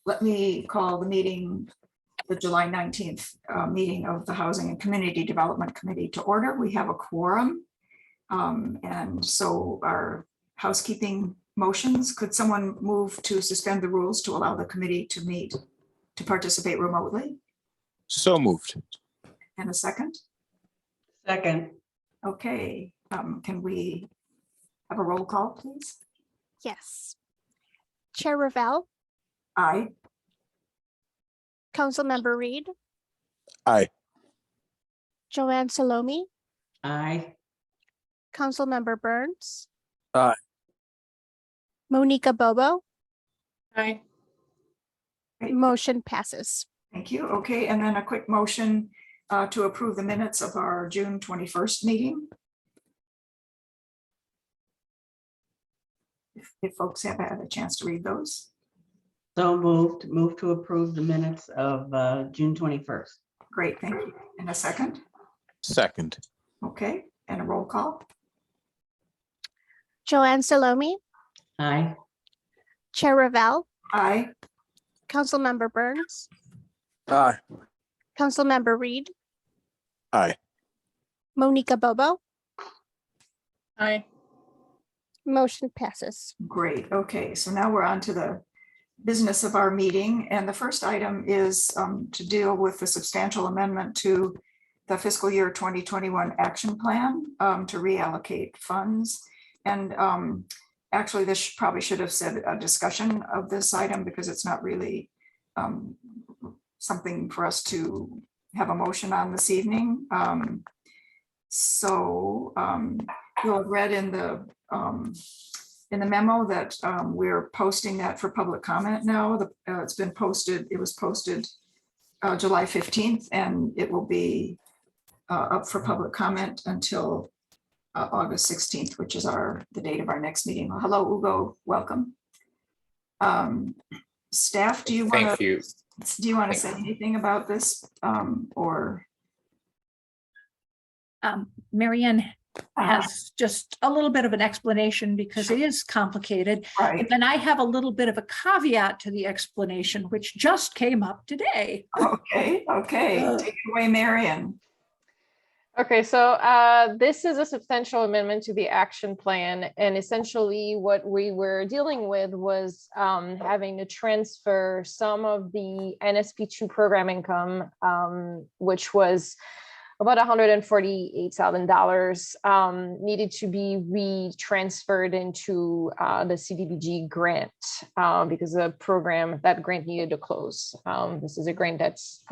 Let me call the meeting, the July 19th meeting of the Housing and Community Development Committee to order. We have a quorum. And so our housekeeping motions, could someone move to suspend the rules to allow the committee to meet, to participate remotely? So moved. And a second? Second. Okay, can we have a roll call, please? Yes. Chair Ravel, Aye. Councilmember Reed, Aye. Joanne Salome, Aye. Councilmember Burns. Aye. Monica Bobo, Aye. Great. motion passes. Thank you. Okay, and then a quick motion to approve the minutes of our June 21st meeting. If folks have had a chance to read those. So moved. Move to approve the minutes of June 21st. Great, thank you. And a second? Second. Okay, and a roll call? Joanne Salome, Aye. Chair Ravel, Aye. Councilmember Burns, Aye. Councilmember Reed, Aye. Monica Bobo, Aye. motion passes. Great, okay, so now we're on to the business of our meeting. And the first item is to deal with the substantial amendment to the fiscal year 2021 action plan to reallocate funds. And actually, this probably should have said a discussion of this item because it's not really something for us to have a motion on this evening. You'll have read in the memo that we're posting that for public comment now. It's been posted, it was posted July 15th, and it will be up for public comment until August 16th, which is the date of our next meeting. Hello, Ugo, welcome. Staff, do you want to say anything about this or? Marianne has just a little bit of an explanation because it is complicated. Right. And then I have a little bit of a caveat to the explanation, which just came up today. Okay, take it away, Marian. Okay, so this is a substantial amendment to the action plan. And essentially what we were dealing with was having to transfer some of the NSP2 program income, which was about $148,000 needed to be retransferred into the CDBG grant because the program, that grant needed to close. This is a grant that's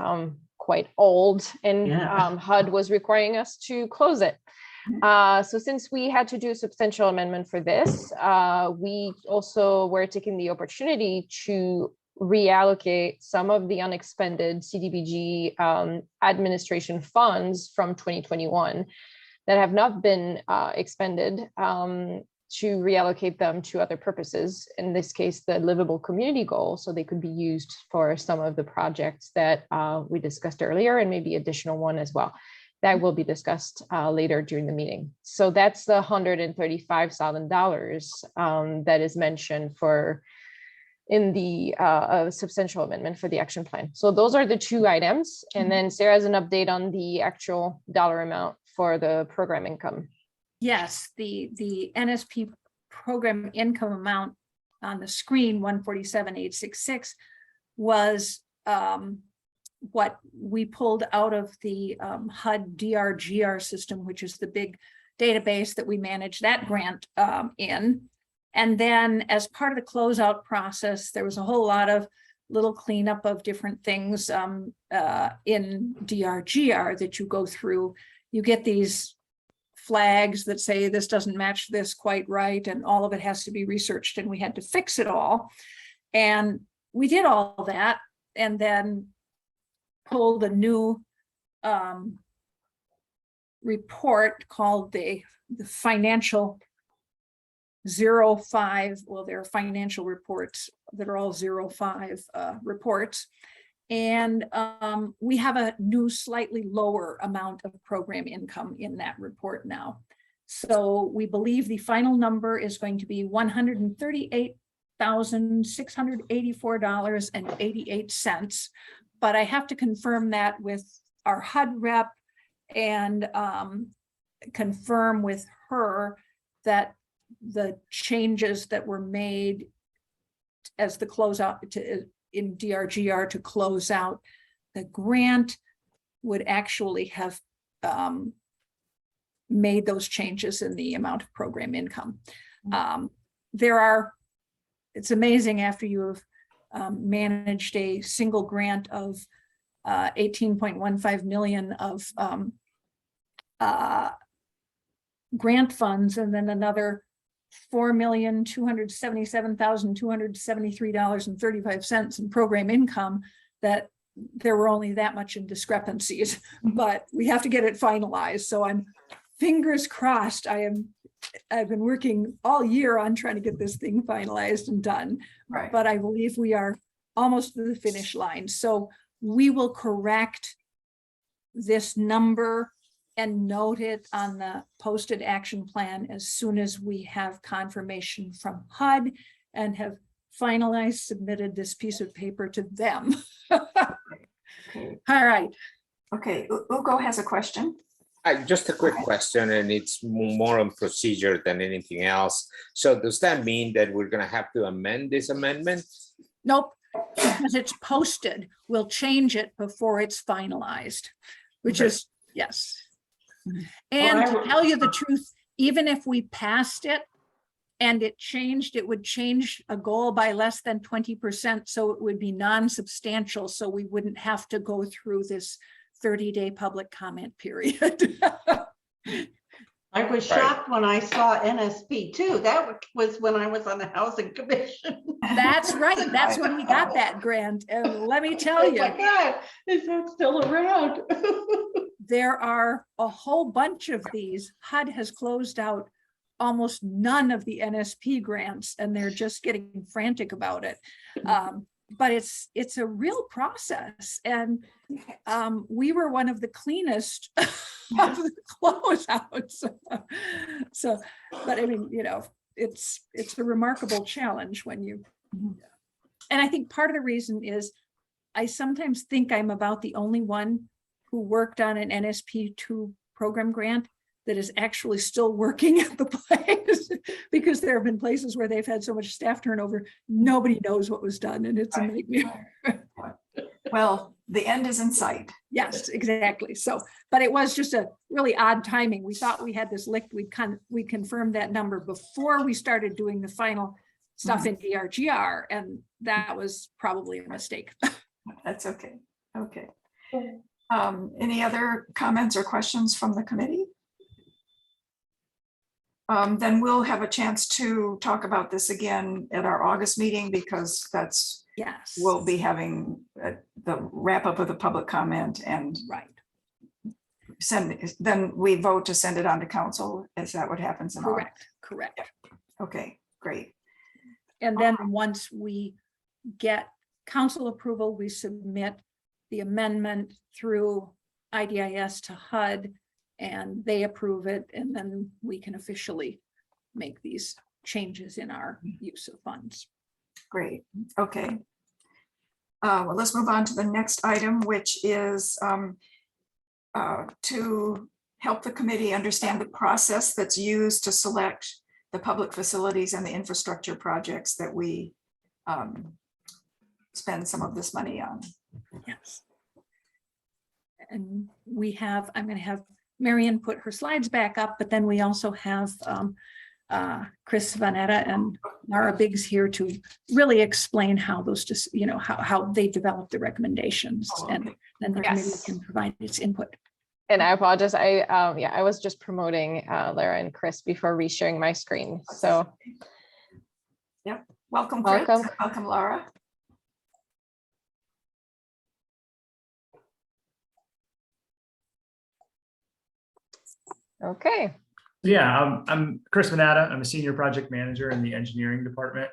quite old and HUD was requiring us to close it. So since we had to do a substantial amendment for this, we also were taking the opportunity to reallocate some of the unexpended CDBG administration funds from 2021 that have not been expended to reallocate them to other purposes, in this case, the livable community goal, so they could be used for some of the projects that we discussed earlier and maybe additional one as well. That will be discussed later during the meeting. So that's the $135,000 that is mentioned in the substantial amendment for the action plan. So those are the two items. And then Sarah has an update on the actual dollar amount for the program income. Yes, the NSP program income amount on the screen, 147,866, was what we pulled out of the HUD DRGR system, which is the big database that we manage that grant in. And then as part of the closeout process, there was a whole lot of little cleanup of different things in DRGR that you go through. You get these flags that say this doesn't match this quite right, and all of it has to be researched, and we had to fix it all. And we did all that and then pulled a new report called the financial 05. Well, there are financial reports that are all 05 reports. And we have a new slightly lower amount of program income in that report now. So we believe the final number is going to be $138,000 $1,684.88. But I have to confirm that with our HUD rep and confirm with her that the changes that were made as the closeout to in DRGR to close out the grant would actually have made those changes in the amount of program income. It's amazing after you have managed a single grant of 18.15 million of grant funds, and then another $4,277,273.35 in program income, that there were only that much in discrepancies, but we have to get it finalized. So I'm fingers crossed. I've been working all year on trying to get this thing finalized and done, Right. but I believe we are almost to the finish line. So we will correct this number and note it on the posted action plan as soon as we have confirmation from HUD and have finalized, submitted this piece of paper to them. Okay. All right. Okay, Ugo has a question. Just a quick question, and it's more on procedure than anything else. So does that mean that we're going to have to amend this amendment? Nope, because it's posted. We'll change it before it's finalized, which Okay. is, yes. Mhm. And Well, to tell you the truth, even if we passed it and it changed, it would change a goal by less than 20%. So it would be non-substantial. So we wouldn't have to go through this 30-day public comment period. I was Right. shocked when I saw NSP too. That was when I was on the Housing Commission. That's right. That's when we got that grant. And let me tell Oh you, my God, is that still around? there are a whole bunch of these. HUD has closed out almost none of the NSP grants, and they're just getting frantic about it. But it's a real process, and we were one of the cleanest of the closeouts. So, but I mean, you know, it's a remarkable challenge when you. And I think part of the reason is I sometimes think I'm about the only one who worked on an NSP2 program grant that is actually still working at the place, because there have been places where they've had so much staff turnover, nobody knows what was done, and it's a nightmare. Well, the end is in sight. Yes, exactly. So, but it was just a really odd timing. We thought we had this licked. We confirmed that number before we started doing the final stuff in DRGR, and that was probably a mistake. That's okay. Okay. Any other comments or questions from the committee? Then we'll have a chance to talk about this again at our August meeting, because that's, Yes. we'll be having the wrap up of the public comment and Right. then we vote to send it on to council. Is that what happens in August? Correct. Okay, great. And then once we get council approval, we submit the amendment through IDIS to HUD, and they approve it, and then we can officially make these changes in our use of funds. Great, okay. Well, let's move on to the next item, which is to help the committee understand the process that's used to select the public facilities and the infrastructure projects that we spend some of this money on. Yes. And we have, I'm going to have Marion put her slides back up, but then we also have Chris Vanetta and Laura Biggs here to really explain how those, just, you know, how they developed the recommendations, Oh, and okay. then the committee Yes. can provide its input. And I apologize. I was just promoting Lara and Chris before resharing my screen. So Yep, welcome, Chris. Welcome. Welcome, Laura. okay. Yeah, I'm Chris Vanata. I'm a senior project manager in the engineering department.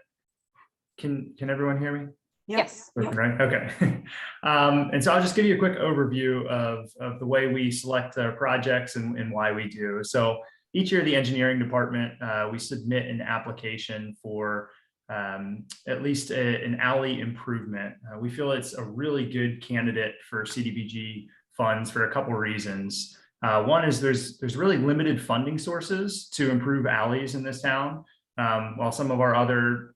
Can everyone hear me? Yep. Yes. Yep. Right, okay. And so I'll just give you a quick overview of the way we select our projects and why we do. So each year, the engineering department, we submit an application for at least an alley improvement. We feel it's a really good candidate for CDBG funds for a couple of reasons. One is there's really limited funding sources to improve alleys in this town. While some of our other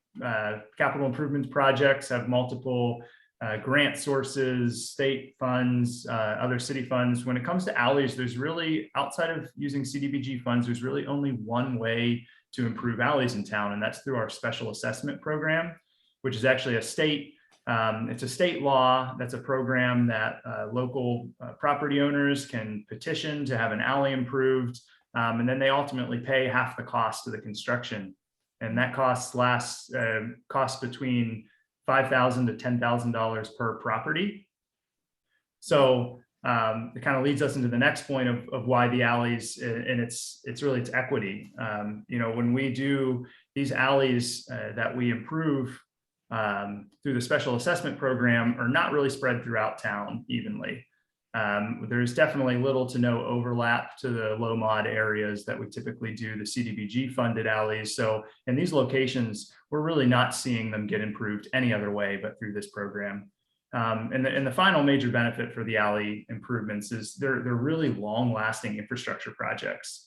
capital improvements projects have multiple grant sources, state funds, other city funds. When it comes to alleys, there's really, outside of using CDBG funds, there's really only one way to improve alleys in town, and that's through our special assessment program, which is actually a state, it's a state law. That's a program that local property owners can petition to have an alley improved, and then they ultimately pay half the cost of the construction. And that cost between $5,000 to $10,000 per property. So it kind of leads us into the next point of why the alleys, and it's equity. When we do these alleys that we improve through the special assessment program are not really spread throughout town evenly. There's definitely little to no overlap to the low mod areas that we typically do the CDBG funded alleys. So in these locations, we're really not seeing them get improved any other way but through this program. And the final major benefit for the alley improvements is they're really long lasting infrastructure projects.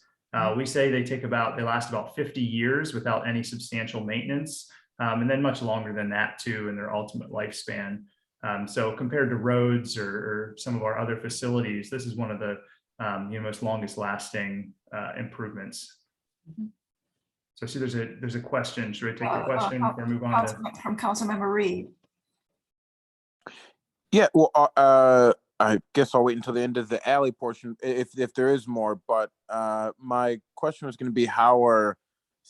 We say they last about 50 years without any substantial maintenance, and then much longer than that too in their ultimate lifespan. So compared to roads or some of our other facilities, this is one of the most longest lasting improvements. So I see there's a question. Should I take the question or move on to? From Councilmember Reed. Yeah, well, I guess I'll wait until the end of the alley portion if there is more. But my question was going to be, how are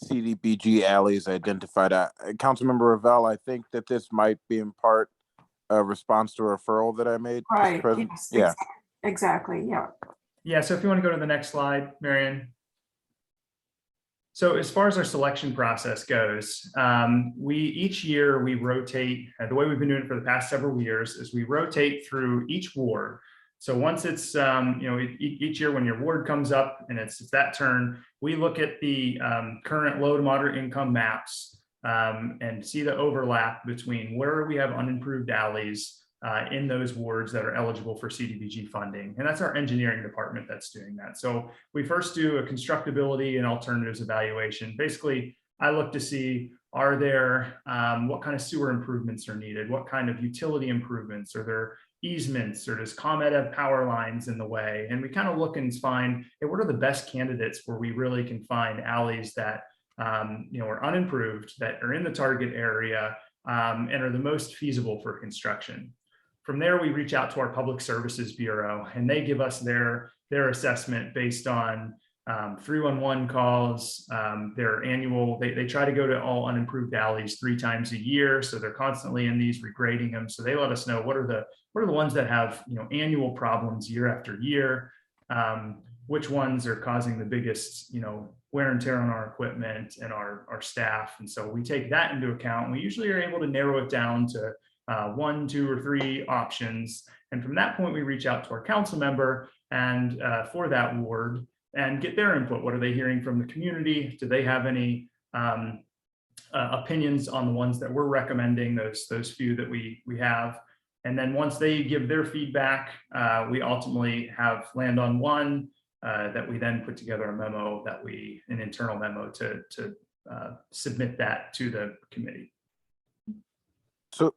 CDBG alleys identified? Councilmember Ravel, I think that this might be in part a response to a referral that I made. Right. Yes, yeah. Exactly. Yeah. Yeah. So if you want to go to the next slide, Marion. So as far as our selection process goes, each year we rotate. The way we've been doing it for the past several years is we rotate through each ward. So once it's each year when your ward comes up and it's that turn, we look at the current low to moderate income maps and see the overlap between where we have unimproved alleys in those wards that are eligible for CDBG funding. And that's our engineering department that's doing that. So we first do a constructability and alternatives evaluation. Basically, I look to see, are there, what kind of sewer improvements are needed? What kind of utility improvements? Are there easements, or does ComEd have power lines in the way? And we kind of look and find, hey, what are the best candidates where we really can find alleys that are unimproved, that are in the target area, and are the most feasible for construction. From there, we reach out to our Public Services Bureau, and they give us their assessment based on 311 calls, their annual. They try to go to all unimproved alleys 3 times a year, so they're constantly in these regrading them. So they let us know what are the ones that have annual problems year after year, which ones are causing the biggest wear and tear on our equipment and our staff. And so we take that into account. And we usually are able to narrow it down to 1, 2, or 3 options. And from that point, we reach out to our council member and for that ward and get their input. What are they hearing from the community? Do they have any opinions on the ones that we're recommending, those few that we have? And then once they give their feedback, we ultimately have land on one that we then put together a memo an internal memo to submit that to the committee. So,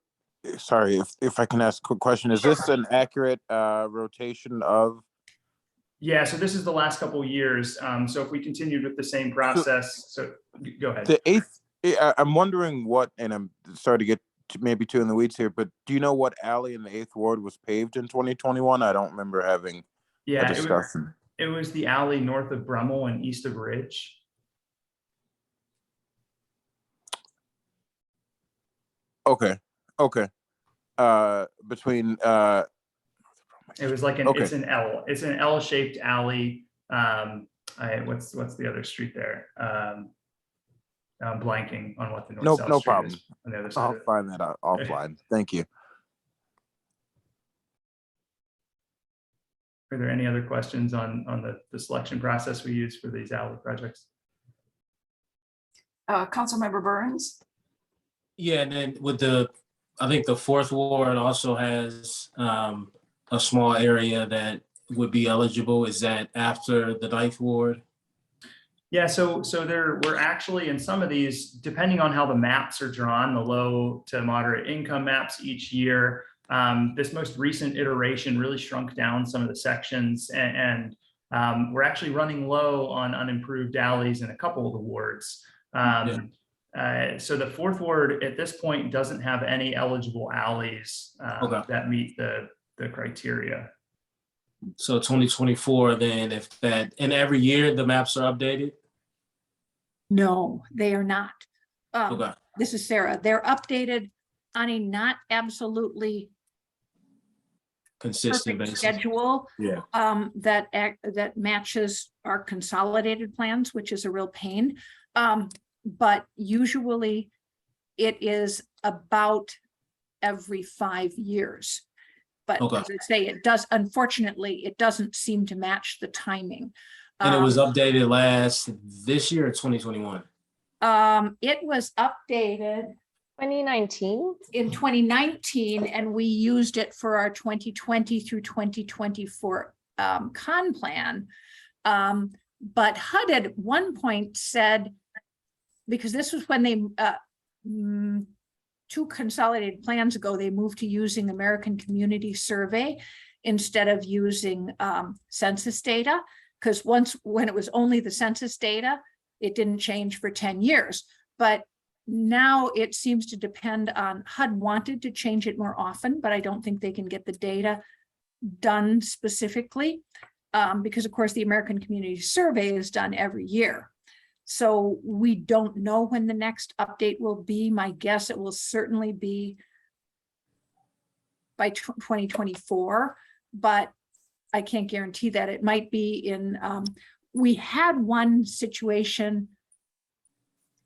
sorry, if I can ask a quick question, is this an accurate rotation of? Yeah, so this is the last couple of years. So if we continued with the same process, so go ahead. The 8th, I'm wondering what, and I'm sorry to get maybe too in the weeds here, but do you know what alley in the 8th ward was paved in 2021? I don't remember having a discussion. It was the alley north of Brummel and east of Ridge. Okay. Between it was like it's an L-shaped alley. What's the other street there? I'm blanking on what the north south no street problem. is on the other side. I'll find that out offline. Thank you. Are there any other questions on the selection process we use for these alley projects? Councilmember Burns. Yeah, and then with I think the fourth ward also has a small area that would be eligible. Is that after the ninth ward? Yeah, so we're actually in some of these, depending on how the maps are drawn, the low to moderate income maps each year. This most recent iteration really shrunk down some of the sections, and we're actually running low on unimproved alleys in a couple of the wards. So the fourth ward at this point doesn't have any eligible alleys that meet the criteria. So 2024, then, if that, and every year the maps are updated? No, they are not. Okay. This is Sarah. They're updated on a not absolutely Consistent perfect basis. schedule. Yeah. That matches our consolidated plans, which is a real pain. But usually it is about every 5 years. But Okay. as I say, it does, unfortunately, it doesn't seem to match the timing. And it was updated this year or 2021? It was updated 2019. in 2019, and we used it for our 2020 through 2024 con plan. But HUD at one point said, because this was when they, 2 consolidated plans ago, they moved to using American Community Survey instead of using census data. Because when it was only the census data, it didn't change for 10 years. But now it seems to depend on, HUD wanted to change it more often, but I don't think they can get the data done specifically. Because of course the American Community Survey is done every year. So we don't know when the next update will be. My guess it will certainly be by 2024, but I can't guarantee that. It might be in, we had one situation,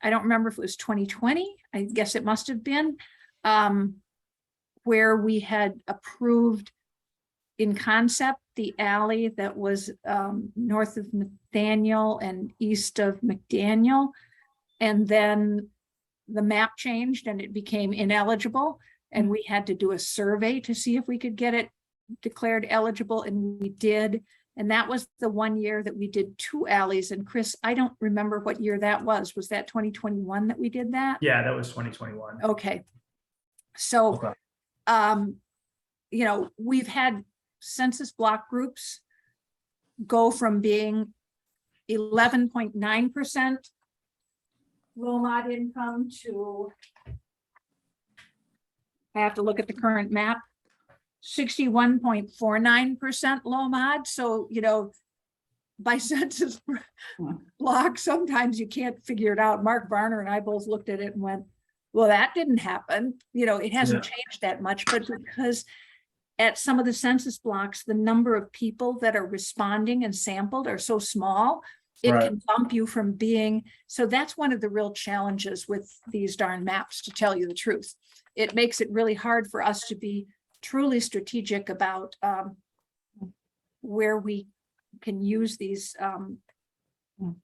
I don't remember if it was 2020, I guess it must have been, where we had approved in concept the alley that was north of Nathaniel and east of McDaniel. And then the map changed and it became ineligible. And we had to do a survey to see if we could get it declared eligible, and we did. And that was the one year that we did 2 alleys. And Chris, I don't remember what year that was. Was that 2021 that we did that? Yeah, that was 2021. Okay. So, you know, we've had census block groups go from being 11.9% low mod income to, I have to look at the current map, 61.49% low mod. So, you know, by census block, sometimes you can't figure it out. Mark Varner and I both looked at it and went, well, that didn't happen. You know, it hasn't changed that much, but because at some of the census blocks, the number of people that are responding and sampled are so small, it can bump you from being, so that's one of the real challenges with these darn maps, to tell you the truth. It makes it really hard for us to be truly strategic about where we can use these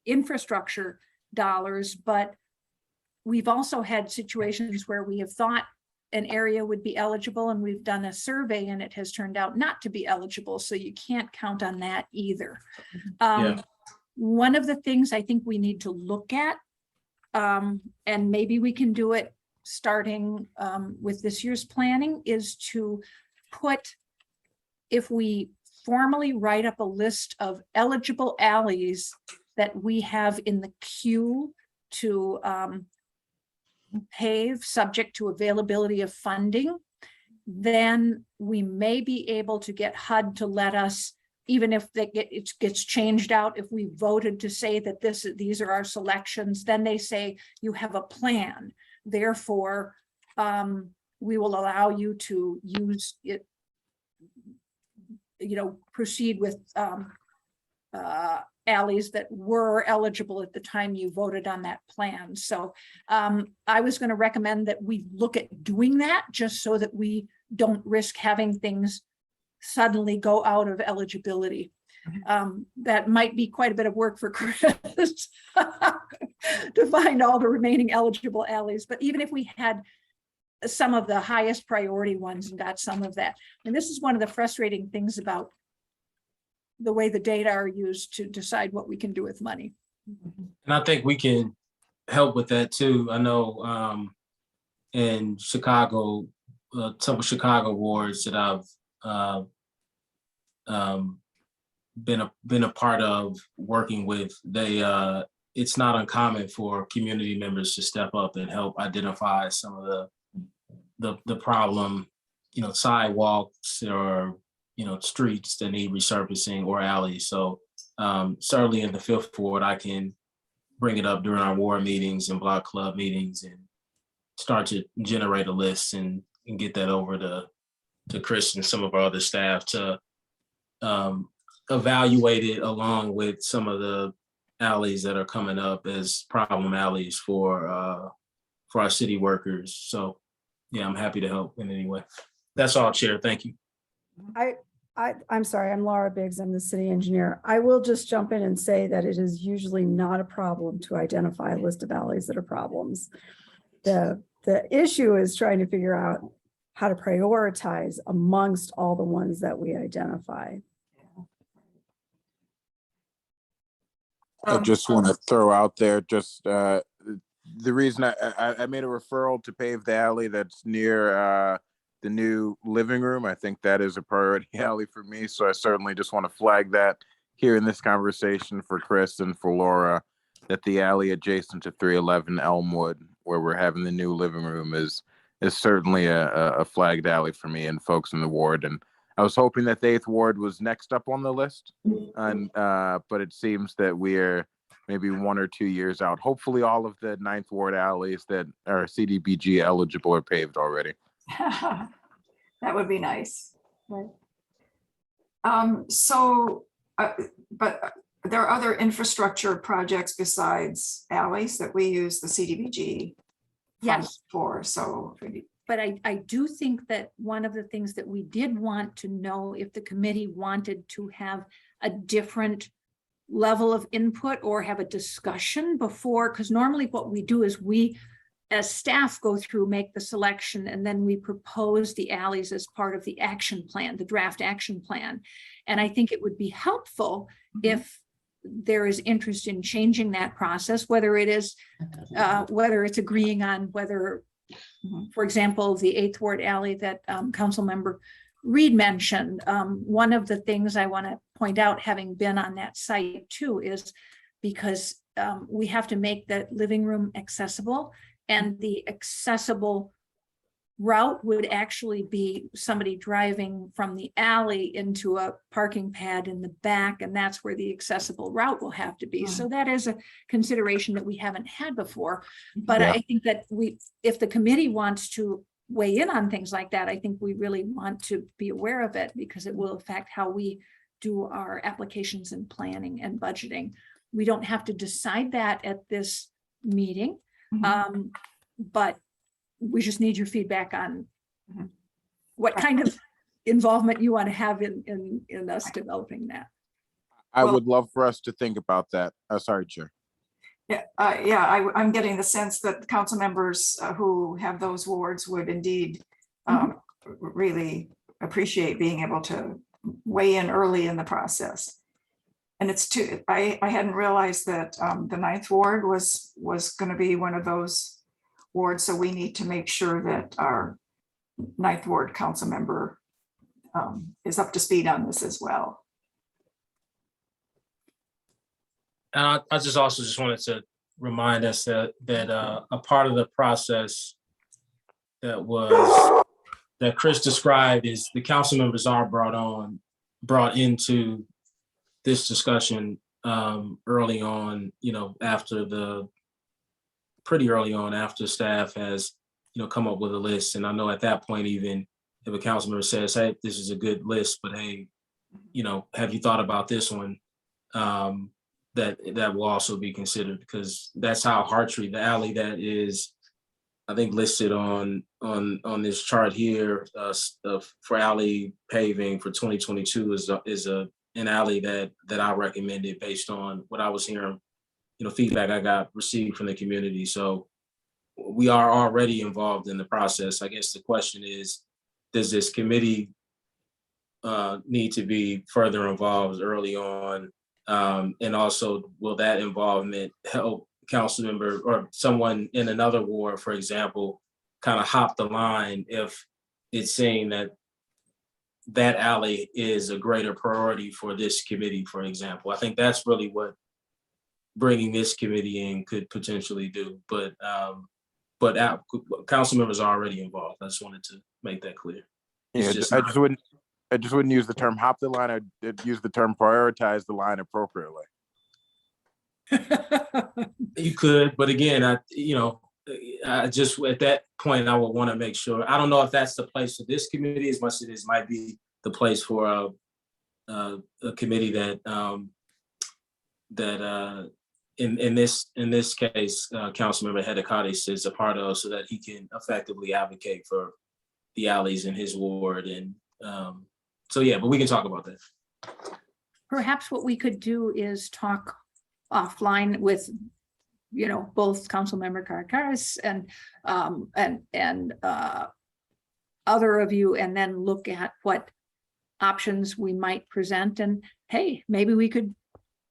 infrastructure dollars, but we've also had situations where we have thought an area would be eligible and we've done a survey and it has turned out not to be eligible. So you can't count on that either. One of the things I think we need to look at, and maybe we can do it starting with this year's planning, is to put, if we formally write up a list of eligible alleys that we have in the queue to pave subject to availability of funding, then we may be able to get HUD to let us, even if it gets changed out, if we voted to say that these are our selections, then they say you have a plan. Therefore, we will allow you to use it, you know, proceed with alleys that were eligible at the time you voted on that plan. So I was going to recommend that we look at doing that, just so that we don't risk having things suddenly go out of eligibility. That might be quite a bit of work for Chris to find all the remaining eligible alleys. But even if we had some of the highest priority ones and got some of that. And this is one of the frustrating things about the way the data are used to decide what we can do with money. And I think we can help with that too. I know in Chicago, some of Chicago wards that I've been a part of working with, they it's not uncommon for community members to step up and help identify some of the problem, sidewalks or streets that need resurfacing or alleys. So certainly in the Fifth Ward, I can bring it up during our ward meetings and block club meetings and start to generate a list and get that over to Chris and some of our other staff to evaluate it along with some of the alleys that are coming up as problem alleys for our city workers. So yeah, I'm happy to help in any way. That's all, Chair. Thank you. I'm sorry, I'm Laura Biggs, I'm the city engineer. I will just jump in and say that it is usually not a problem to identify a list of alleys that are problems. The issue is trying to figure out how to prioritize amongst all the ones that we identify. I just want to throw out there just the reason I made a referral to pave the alley that's near the new living room. I think that is a priority alley for me. So I certainly just want to flag that here in this conversation for Chris and for Laura, that the alley adjacent to 311 Elmwood, where we're having the new living room, is certainly a flagged alley for me and folks in the ward. And I was hoping that the 8th Ward was next up on the list, and but it seems that we're maybe 1 or 2 years out. Hopefully all of the 9th Ward alleys that are CDBG eligible are paved already. That would be nice. Right. But there are other infrastructure projects besides alleys that we use the CDBG fund Yes. for. So But I do think that one of the things that we did want to know, if the committee wanted to have a different level of input or have a discussion before, because normally what we do is we, as staff, go through, make the selection, and then we propose the alleys as part of the action plan, the draft action plan. And I think it would be helpful if there is interest in changing that process, whether it is, whether it's agreeing on whether, for example, the 8th Ward alley that Council Member Reed mentioned. One of the things I want to point out, having been on that site too, is because we have to make that living room accessible, and the accessible route would actually be somebody driving from the alley into a parking pad in the back, and that's where the accessible route will have to be. So that is a consideration that we haven't had before. But I think that if the committee wants to weigh in on things like that, I think we really want to be aware of it, because it will affect how we do our applications and planning and budgeting. We don't have to decide that at this meeting, but we just need your feedback on what kind of involvement you want to have in us developing that. I would love for us to think about that. Sorry, Chair. yeah, I'm getting the sense that council members who have those wards would indeed really appreciate being able to weigh in early in the process. And it's too, I hadn't realized that the 9th Ward was going to be one of those wards. So we need to make sure that our 9th Ward council member is up to speed on this as well. And I just also wanted to remind us that a part of the process that Chris described is the council members are brought into this discussion early on, pretty early on after staff has, come up with a list. And I know at that point, even if a council member says, hey, this is a good list, but hey, have you thought about this one? That will also be considered, because that's how Hartree, the alley that is, I think, listed on this chart here for alley paving for 2022 is an alley that I recommended based on what I was hearing, feedback I got received from the community. So we are already involved in the process. I guess the question is, does this committee need to be further involved early on? And also, will that involvement help council member or someone in another ward, for example, kind of hop the line if it's saying that that alley is a greater priority for this committee, for example? I think that's really what bringing this committee in could potentially do. But council members are already involved. I just wanted to make that clear. Yeah, I just wouldn't use the term hop the line. I'd use the term prioritize the line appropriately. You could, but again, I just at that point I would want to make sure. I don't know if that's the place for this committee as much as it might be the place for a committee that in this case, Councilmember Hedekades is a part of, so that he can effectively advocate for the alleys in his ward. And so yeah, but we can talk about that. Perhaps what we could do is talk offline with, both Councilmember Karkaris and other of you, and then look at what options we might present. And hey, maybe we could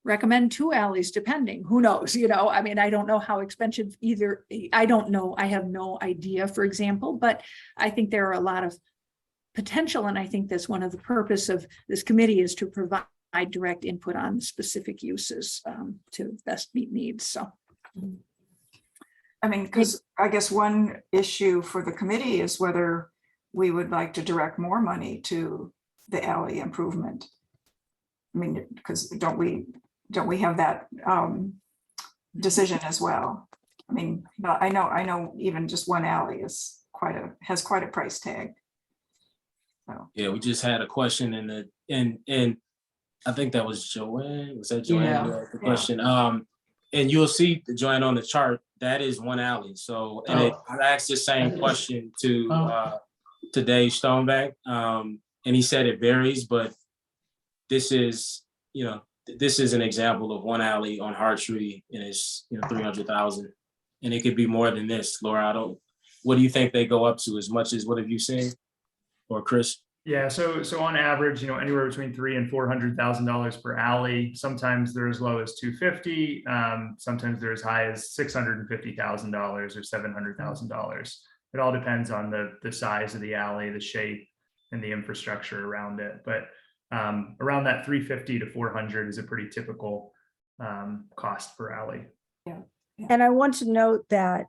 recommend 2 alleys, depending. Who knows? I mean, I don't know how expensive either. I don't know. I have no idea, for example, but I think there are a lot of potential. And I think that's one of the purpose of this committee, is to provide direct input on specific uses to best meet needs. So, I mean, because I guess one issue for the committee is whether we would like to direct more money to the alley improvement. I mean, because don't we have that decision as well? I mean, but I know even just one alley is has quite a price tag. So Yeah, we just had a question and I think that was Joanne. Was that Joanne? Yeah. who had the question. And you'll see the Joanne on the chart. That is one alley. So, and I asked the same question to Dave Stoneback, and he said it varies, but this is an example of one alley on Hartree, and it's 300,000, and it could be more than this. Laura, what do you think they go up to? As much as what have you seen, or Chris? Yeah, so on average, anywhere between $300,000 and $400,000 per alley. Sometimes they're as low as $250,000. Sometimes they're as high as $650,000 or $700,000. It all depends on the size of the alley, the shape, and the infrastructure around it. But around that $350,000 to $400,000 is a pretty typical cost per alley. yeah. And I want to note that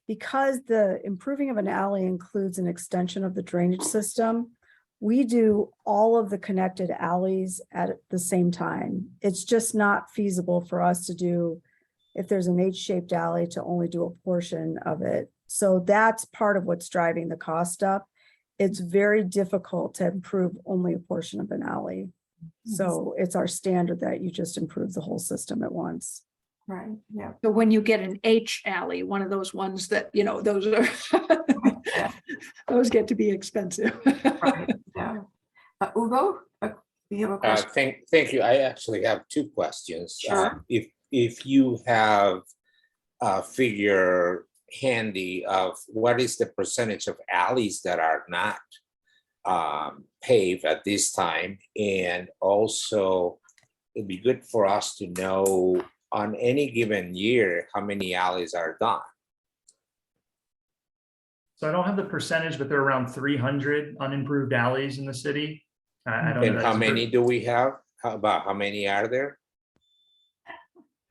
because the improving of an alley includes an extension of the drainage system, we do all of the connected alleys at the same time. It's just not feasible for us to do, if there's an H-shaped alley, to only do a portion of it. So that's part of what's driving the cost up. It's very difficult to improve only a portion of an alley. So it's our standard that you just improve the whole system at once. Right. Yeah. so when you get an H alley, one of those ones that, those are, Yeah. those get to be expensive. Right. Yeah. Ugo, you have a question? Thank you. I actually have 2 questions. Sure. If you have a figure handy of what is the percentage of alleys that are not paved at this time, and also it'd be good for us to know on any given year how many alleys are done. So I don't have the percentage, but there are around 300 unimproved alleys in the city. I don't know. And how many do we have? How many are there?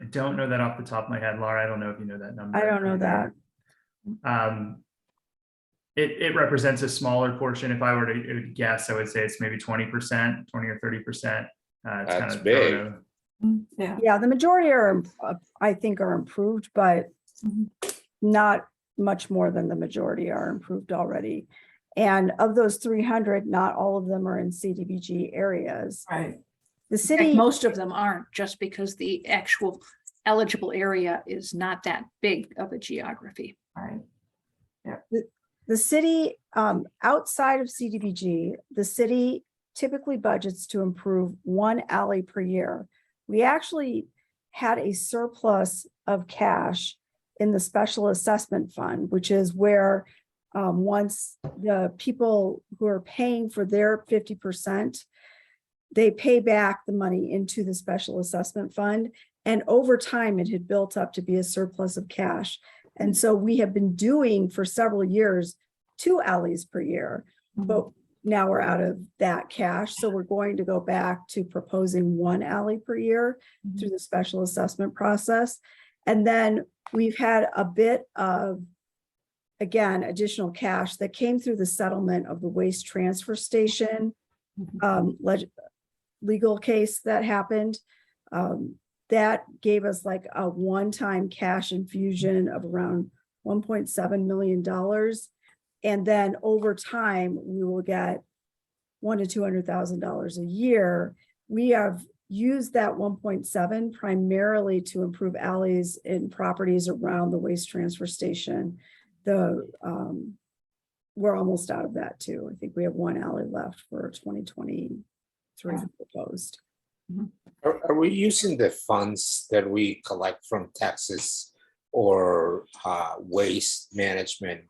I don't know that off the top of my head, Laura. I don't know if you know that number. I don't know that. It represents a smaller portion. If I were to guess, I would say it's maybe 20%, 20 or 30%. That's big. Yeah. Yeah, the majority are, I think, are improved, but not much more than the majority are improved already. And of those 300, not all of them are in CDBG areas. Right. The In fact, city, most of them aren't, just because the actual eligible area is not that big of a geography. Right. the city, outside of CDBG, the city typically budgets to improve one alley per year. We actually had a surplus of cash in the special assessment fund, which is where once the people who are paying for their 50%, they pay back the money into the special assessment fund. And over time, it had built up to be a surplus of cash. And so we have been doing for several years 2 alleys per year, but now we're out of that cash. So we're going to go back to proposing 1 alley per year through the special assessment process. And then we've had a bit of, again, additional cash that came through the settlement of the waste transfer station legal case that happened. That gave us like a one-time cash infusion of around $1.7 million. And then over time, we will get $100,000 to $200,000 a year. We have used that 1.7 primarily to improve alleys in properties around the waste transfer station. We're almost out of that too. I think we have 1 alley left for 2023 proposed. Are we using the funds that we collect from taxes or waste management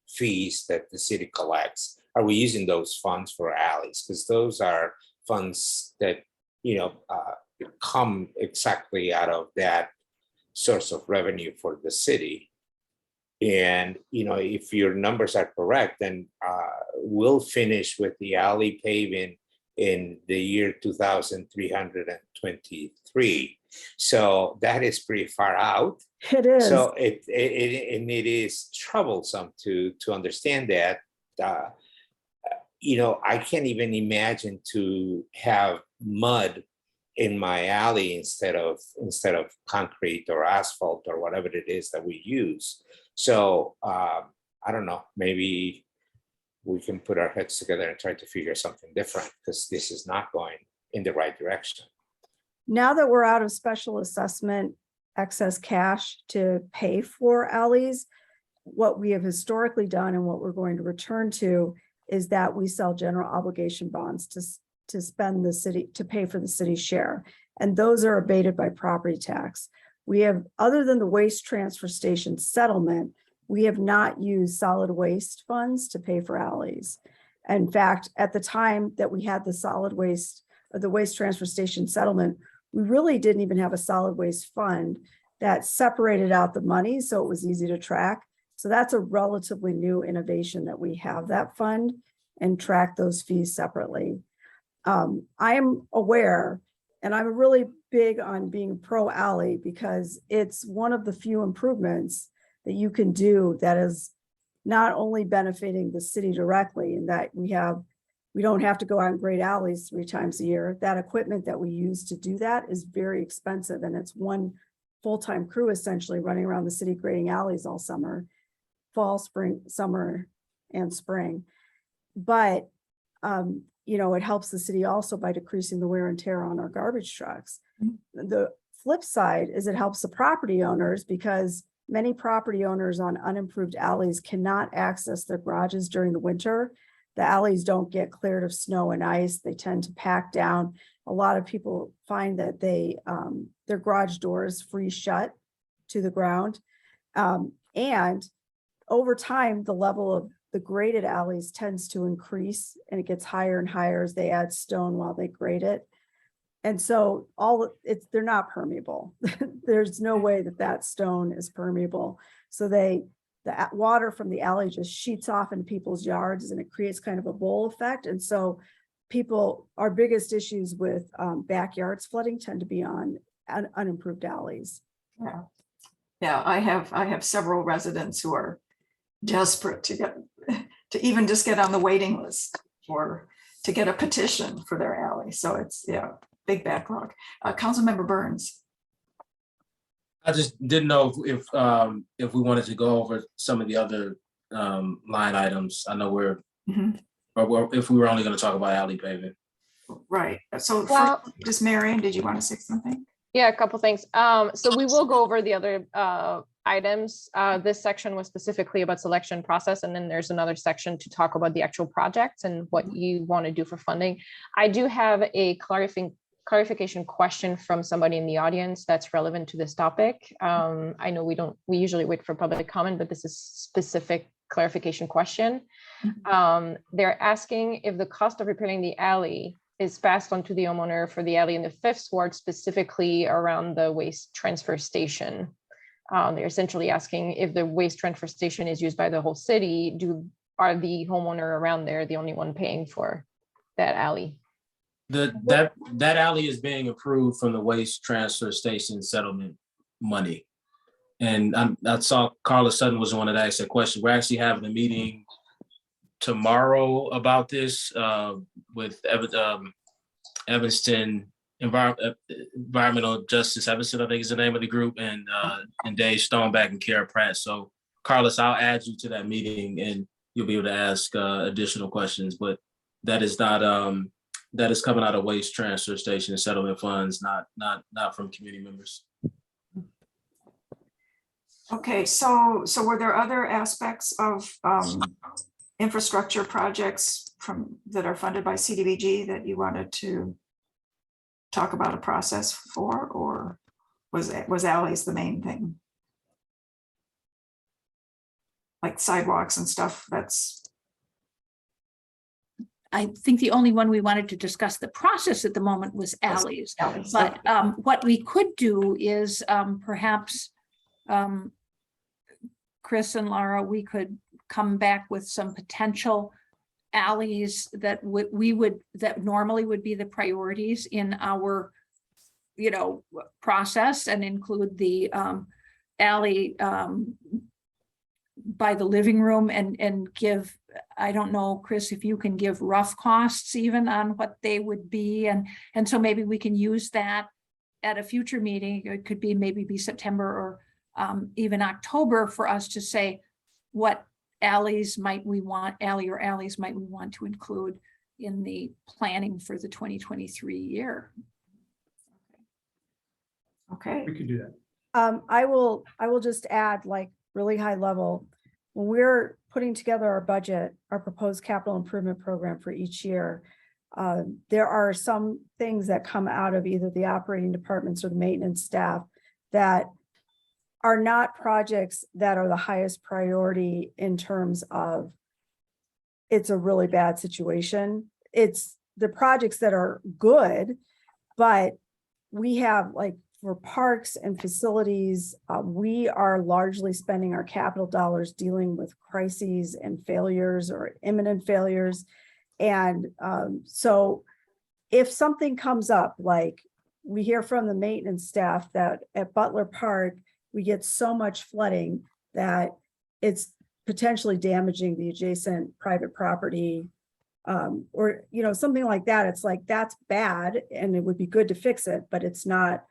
fees that the city collects? Are we using those funds for alleys? Because those are funds that, you know, come exactly out of that source of revenue for the city. And, you know, if your numbers are correct, then we'll finish with the alley paving in the year 2323. So that is pretty far out. It is. So it is troublesome to understand that. You know, I can't even imagine to have mud in my alley instead of concrete or asphalt or whatever it is that we use. So I don't know, maybe we can put our heads together and try to figure something different, because this is not going in the right direction. Now that we're out of special assessment excess cash to pay for alleys, what we have historically done and what we're going to return to is that we sell general obligation bonds to spend the city, to pay for the city's share. And those are abated by property tax. We have, other than the waste transfer station settlement, we have not used solid waste funds to pay for alleys. In fact, at the time that we had the solid waste or the waste transfer station settlement, we really didn't even have a solid waste fund that separated out the money, so it was easy to track. So that's a relatively new innovation, that we have that fund and track those fees separately. I am aware, and I'm really big on being pro alley, because it's one of the few improvements that you can do that is not only benefiting the city directly, in that we don't have to go out and grade alleys 3 times a year. That equipment that we use to do that is very expensive, and it's one full-time crew essentially running around the city grading alleys all summer, fall, spring, summer, and spring. But you know, it helps the city also by decreasing the wear and tear on our garbage trucks. The flip side is it helps the property owners, because many property owners on unimproved alleys cannot access their garages during the winter. The alleys don't get cleared of snow and ice. They tend to pack down. A lot of people find that their garage doors freeze shut to the ground. And over time, the level of the graded alleys tends to increase, and it gets higher and higher as they add stone while they grade it. And so they're not permeable. There's no way that stone is permeable. So the water from the alley just sheets off into people's yards, and it creates kind of a bowl effect. And so our biggest issues with backyards flooding tend to be on unimproved alleys. Yeah, I have several residents who are desperate to even just get on the waiting list to get a petition for their alley. So it's, big backlog. Councilmember Burns. I just didn't know if we wanted to go over some of the other line items. I know or if we were only going to talk about alley paving. Right. So Well, just Marion, did you want to say something? Yeah, a couple things. So we will go over the other items. This section was specifically about selection process, and then there's another section to talk about the actual projects and what you want to do for funding. I do have a clarification question from somebody in the audience that's relevant to this topic. I know we usually wait for public comment, but this is specific clarification question. They're asking if the cost of repairing the alley is passed on to the homeowner for the alley in the 5th ward, specifically around the waste transfer station. They're essentially asking if the waste transfer station is used by the whole city, are the homeowner around there the only one paying for that alley? That alley is being approved from the waste transfer station settlement money. And I saw Carla Sutton was the one that asked that question. We're actually having a meeting tomorrow about this with Evanston Environmental Justice Evanston, I think is the name of the group, and Dave Stoneback and Kara Pratt. So Carlos, I'll add you to that meeting and you'll be able to ask additional questions, but that is not that is coming out of waste transfer station settlement funds, not from community members. Okay, so were there other aspects of infrastructure projects that are funded by CDBG that you wanted to talk about a process for, or was alleys the main thing? Like sidewalks and stuff, I think the only one we wanted to discuss the process at the moment was alleys. But what we could do is perhaps Chris and Laura, we could come back with some potential alleys that that normally would be the priorities in our, process, and include the alley by the living room and give, I don't know, Chris, if you can give rough costs even on what they would be. And so maybe we can use that at a future meeting. It could be maybe September or even October, for us to say what alleys might we want to include in the planning for the 2023 year. Okay. We could do that. I will just add, like, really high level, when we're putting together our budget, our proposed capital improvement program for each year, there are some things that come out of either the operating departments or the maintenance staff that are not projects that are the highest priority in terms of it's a really bad situation. It's the projects that are good, but we have, like, for parks and facilities, we are largely spending our capital dollars dealing with crises and failures or imminent failures. And so if something comes up, like we hear from the maintenance staff that at Butler Park, we get so much flooding that it's potentially damaging the adjacent private property, or, something like that. It's like, that's bad and it would be good to fix it, but it's not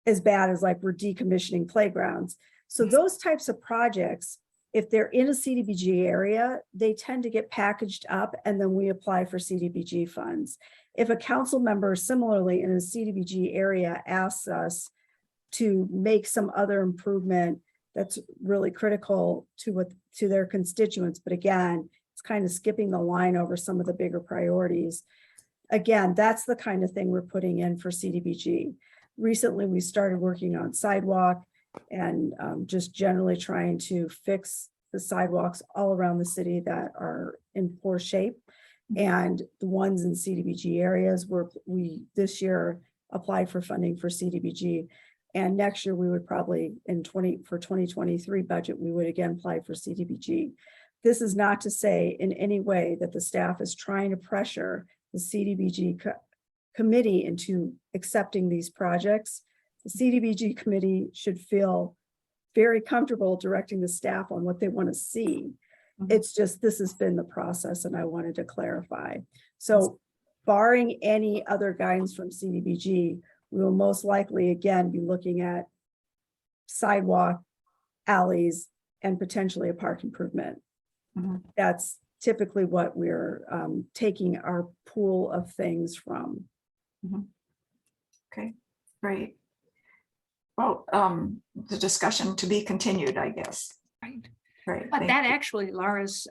as bad as, like, we're decommissioning playgrounds. So those types of projects, if they're in a CDBG area, they tend to get packaged up and then we apply for CDBG funds. If a council member similarly in a CDBG area asks us to make some other improvement that's really critical to their constituents, but again, it's kind of skipping the line over some of the bigger priorities. Again, that's the kind of thing we're putting in for CDBG. Recently, we started working on sidewalk and just generally trying to fix the sidewalks all around the city that are in poor shape. And the ones in CDBG areas where we this year applied for funding for CDBG. And next year we would probably for 2023 budget, we would again apply for CDBG. This is not to say in any way that the staff is trying to pressure the CDBG committee into accepting these projects. The CDBG committee should feel very comfortable directing the staff on what they want to see. It's just, this has been the process and I wanted to clarify. So barring any other guidance from CDBG, we will most likely again be looking at sidewalk, alleys, and potentially a park improvement. That's typically what we're taking our pool of things from. Okay, great. Well, the discussion to be continued, I guess. Right. Right. But that actually, Laura's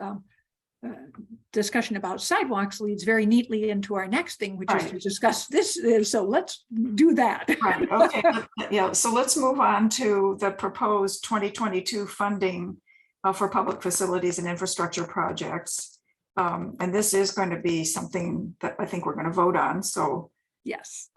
discussion about sidewalks leads very neatly into our next thing, which is to Right. discuss this. So let's do that. Right, okay, yeah, so let's move on to the proposed 2022 funding for public facilities and infrastructure projects. And this is going to be something that I think we're going to vote on, so Yes.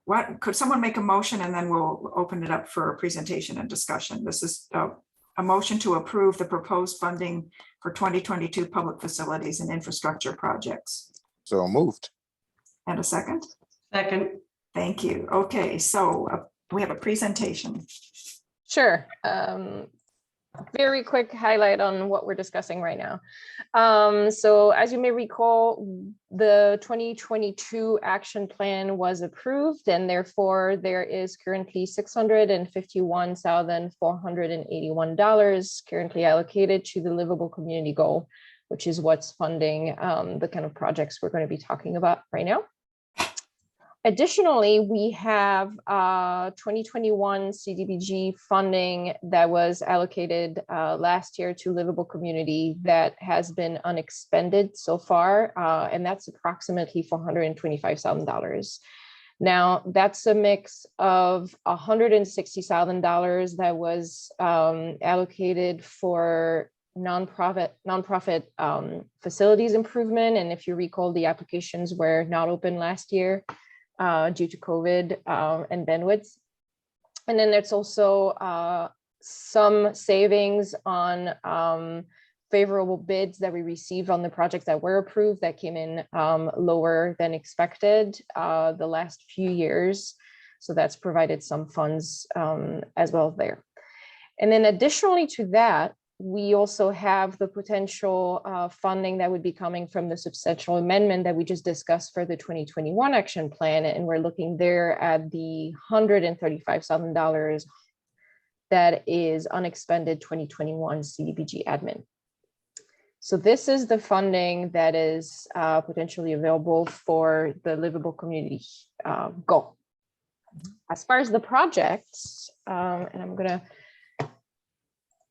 What, could someone make a motion and then we'll open it up for a presentation and discussion. This is a motion to approve the proposed funding for 2022 public facilities and infrastructure projects. So moved. And a second? Second. Thank you. Okay, so we have a presentation. Sure. Very quick highlight on what we're discussing right now. So as you may recall, the 2022 action plan was approved, and therefore there is currently $651,481 currently allocated to the livable community goal, which is what's funding the kind of projects we're going to be talking about right now. Additionally, we have 2021 CDBG funding that was allocated last year to livable community that has been unexpended so far, and that's approximately $425,000. Now, that's a mix of $160,000 that was allocated for nonprofit facilities improvement, and if you recall, the applications were not open last year due to COVID and bandwidth. And then there's also some savings on favorable bids that we received on the projects that were approved that came in lower than expected the last few years. So that's provided some funds as well there. And then additionally to that, we also have the potential funding that would be coming from the substantial amendment that we just discussed for the 2021 action plan. And we're looking there at the $135,000 that is unexpended 2021 CDBG admin. So this is the funding that is potentially available for the livable community goal. As far as the projects, and I'm gonna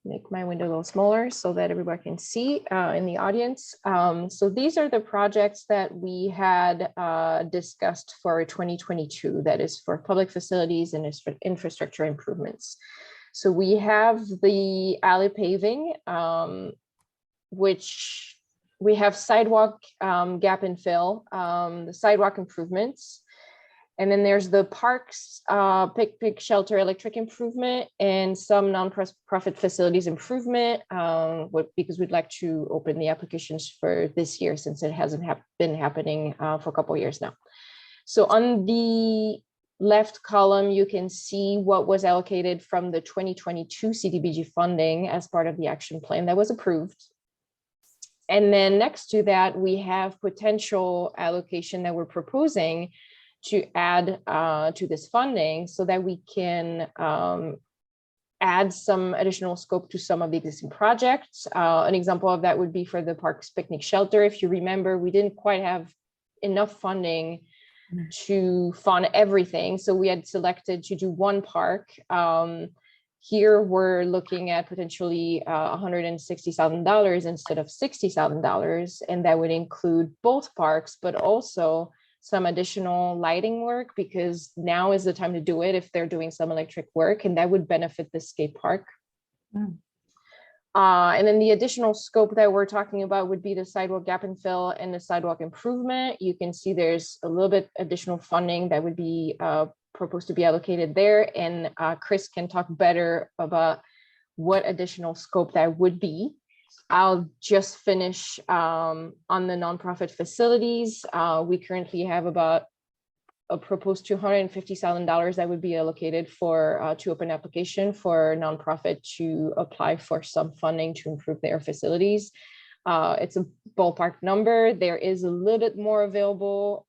make my window a little smaller so that everybody can see in the audience. So these are the projects that we had discussed for 2022, that is for public facilities and infrastructure improvements. So we have the alley paving, which we have sidewalk gap and fill, the sidewalk improvements. And then there's the parks, picnic shelter, electric improvement, and some nonprofit facilities improvement, because we'd like to open the applications for this year since it hasn't been happening for a couple of years now. So on the left column, you can see what was allocated from the 2022 CDBG funding as part of the action plan that was approved. And then next to that, we have potential allocation that we're proposing to add to this funding so that we can add some additional scope to some of the existing projects. An example of that would be for the parks picnic shelter. If you remember, we didn't quite have enough funding to fund everything. So we had selected to do one park. Here we're looking at potentially $160,000 instead of $60,000. And that would include both parks, but also some additional lighting work, because now is the time to do it if they're doing some electric work, and that would benefit the skate park. And then the additional scope that we're talking about would be the sidewalk gap and fill and the sidewalk improvement. You can see there's a little bit additional funding that would be proposed to be allocated there. And Chris can talk better about what additional scope that would be. I'll just finish on the nonprofit facilities. We currently have about a proposed $250,000 that would be allocated for to open application for nonprofit to apply for some funding to improve their facilities. It's a ballpark number. There is a little bit more available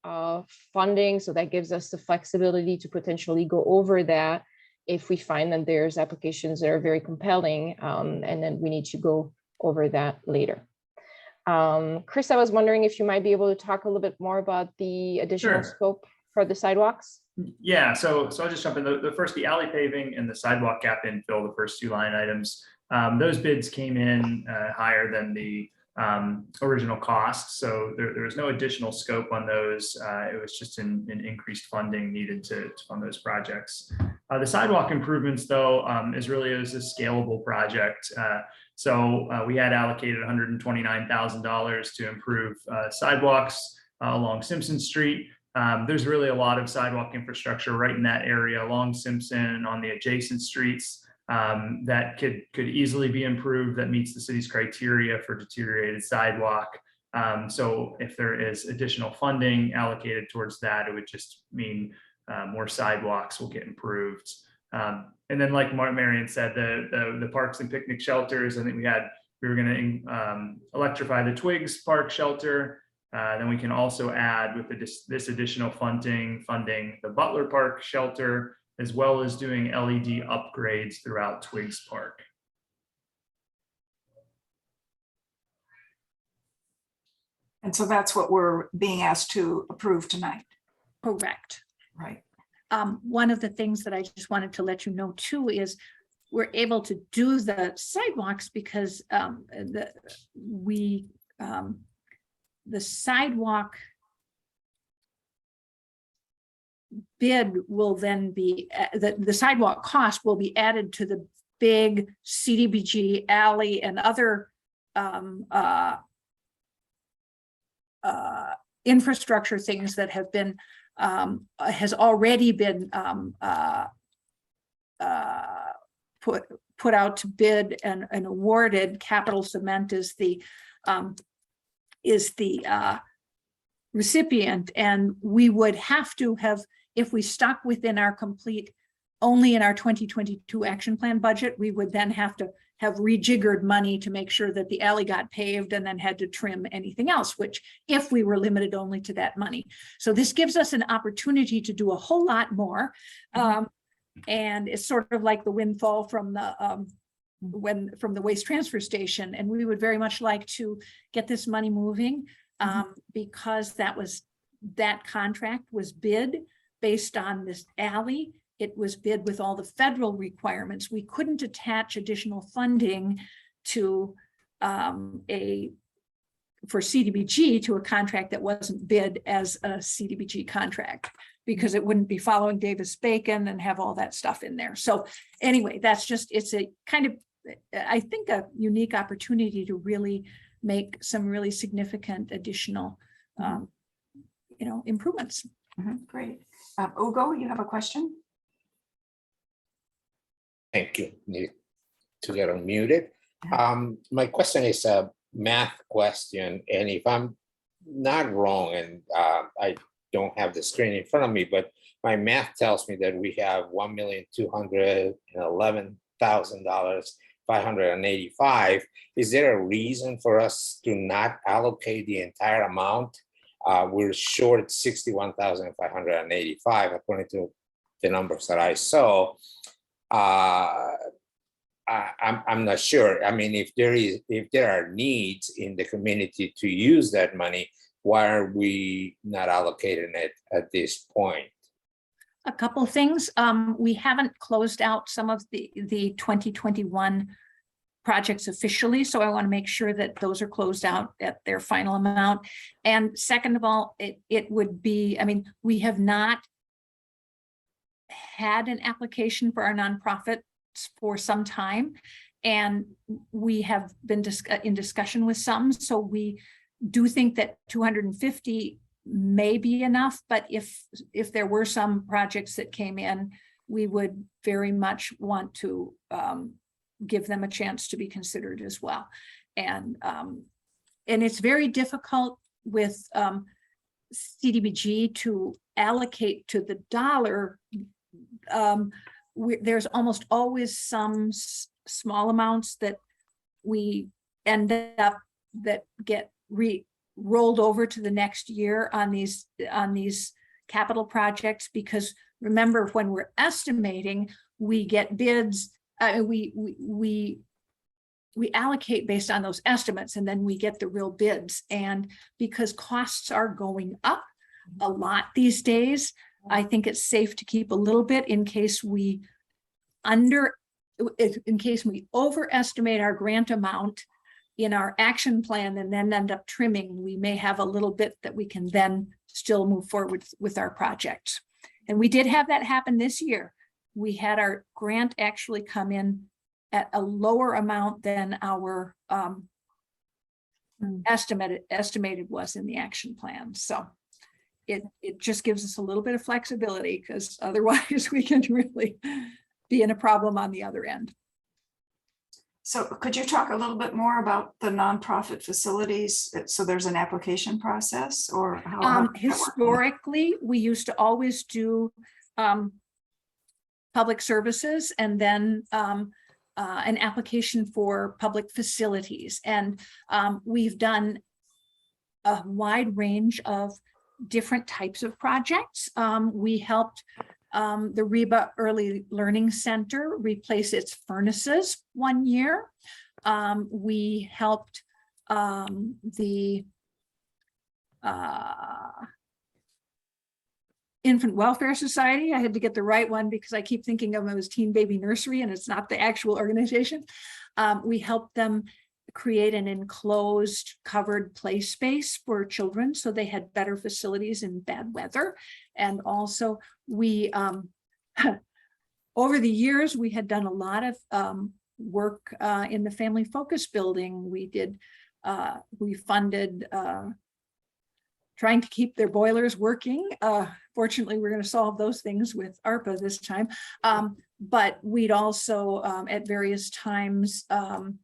funding, so that gives us the flexibility to potentially go over that if we find that there's applications that are very compelling, and then we need to go over that later. Chris, I was wondering if you might be able to talk a little bit more about the additional scope for the sidewalks. Yeah, so I'll just jump in. The first, the alley paving and the sidewalk gap infill, the first two line items. Those bids came in higher than the original cost. So there was no additional scope on those. It was just an increased funding needed to fund those projects. The sidewalk improvements, though, is a scalable project. So we had allocated $129,000 to improve sidewalks along Simpson Street. There's really a lot of sidewalk infrastructure right in that area along Simpson and on the adjacent streets that could easily be improved, that meets the city's criteria for deteriorated sidewalk. So if there is additional funding allocated towards that, it would just mean more sidewalks will get improved. And then, like Marion said, the parks and picnic shelters, I think we were going to electrify the Twigs Park shelter. Then we can also add with this additional funding the Butler Park shelter, as well as doing LED upgrades throughout Twigs Park. And so that's what we're being asked to approve tonight. Correct. Right. One of the things that I just wanted to let you know too is we're able to do the sidewalks because the sidewalk bid will then be, the sidewalk cost will be added to the big CDBG alley and other infrastructure things that have been, has already been put out to bid and awarded. Capital Cement is the recipient, and we would have to have, if we stuck within our complete, only in our 2022 action plan budget, we would then have to have rejiggered money to make sure that the alley got paved and then had to trim anything else, which if we were limited only to that money. So this gives us an opportunity to do a whole lot more. And it's sort of like the windfall from the from the waste transfer station. And we would very much like to get this money moving because that contract was bid based on this alley. It was bid with all the federal requirements. We couldn't attach additional funding to for CDBG to a contract that wasn't bid as a CDBG contract because it wouldn't be following Davis-Bacon and have all that stuff in there. So anyway, that's just, it's a kind of, I think, a unique opportunity to really make some really significant additional, improvements. Great. Ugo, you have a question? Thank you. Need to get unmuted. My question is a math question, and if I'm not wrong, and I don't have the screen in front of me, but my math tells me that we have $1,211,585. Is there a reason for us to not allocate the entire amount? We're short $61,585 according to the numbers that I saw. I'm not sure. I mean, if there are needs in the community to use that money, why are we not allocating it at this point? A couple of things. We haven't closed out some of the 2021 projects officially, so I want to make sure that those are closed out at their final amount. And second of all, it would be, I mean, we have not had an application for our nonprofits for some time, and we have been in discussion with some, so we do think that 250 may be enough, but if there were some projects that came in, we would very much want to give them a chance to be considered as well. And it's very difficult with CDBG to allocate to the dollar. There's almost always some small amounts that we end up that get rolled over to the next year on these capital projects, because remember, when we're estimating, we get bids, we allocate based on those estimates, and then we get the real bids. And because costs are going up a lot these days, I think it's safe to keep a little bit in case we in case we overestimate our grant amount in our action plan and then end up trimming, we may have a little bit that we can then still move forward with our project. And we did have that happen this year. We had our grant actually come in at a lower amount than our estimated was in the action plan. So it just gives us a little bit of flexibility, because otherwise we can really be in a problem on the other end. So could you talk a little bit more about the nonprofit facilities? So there's an application process, or how? Historically, we used to always do public services and then an application for public facilities. And we've done a wide range of different types of projects. We helped the Reba Early Learning Center replace its furnaces one year. We helped the Infant Welfare Society. I had to get the right one because I keep thinking of them as Teen Baby Nursery and it's not the actual organization. We helped them create an enclosed covered play space for children so they had better facilities in bad weather. And also we, over the years, we had done a lot of work in the Family Focus building. We funded trying to keep their boilers working. Fortunately, we're going to solve those things with ARPA this time. But we'd also at various times, when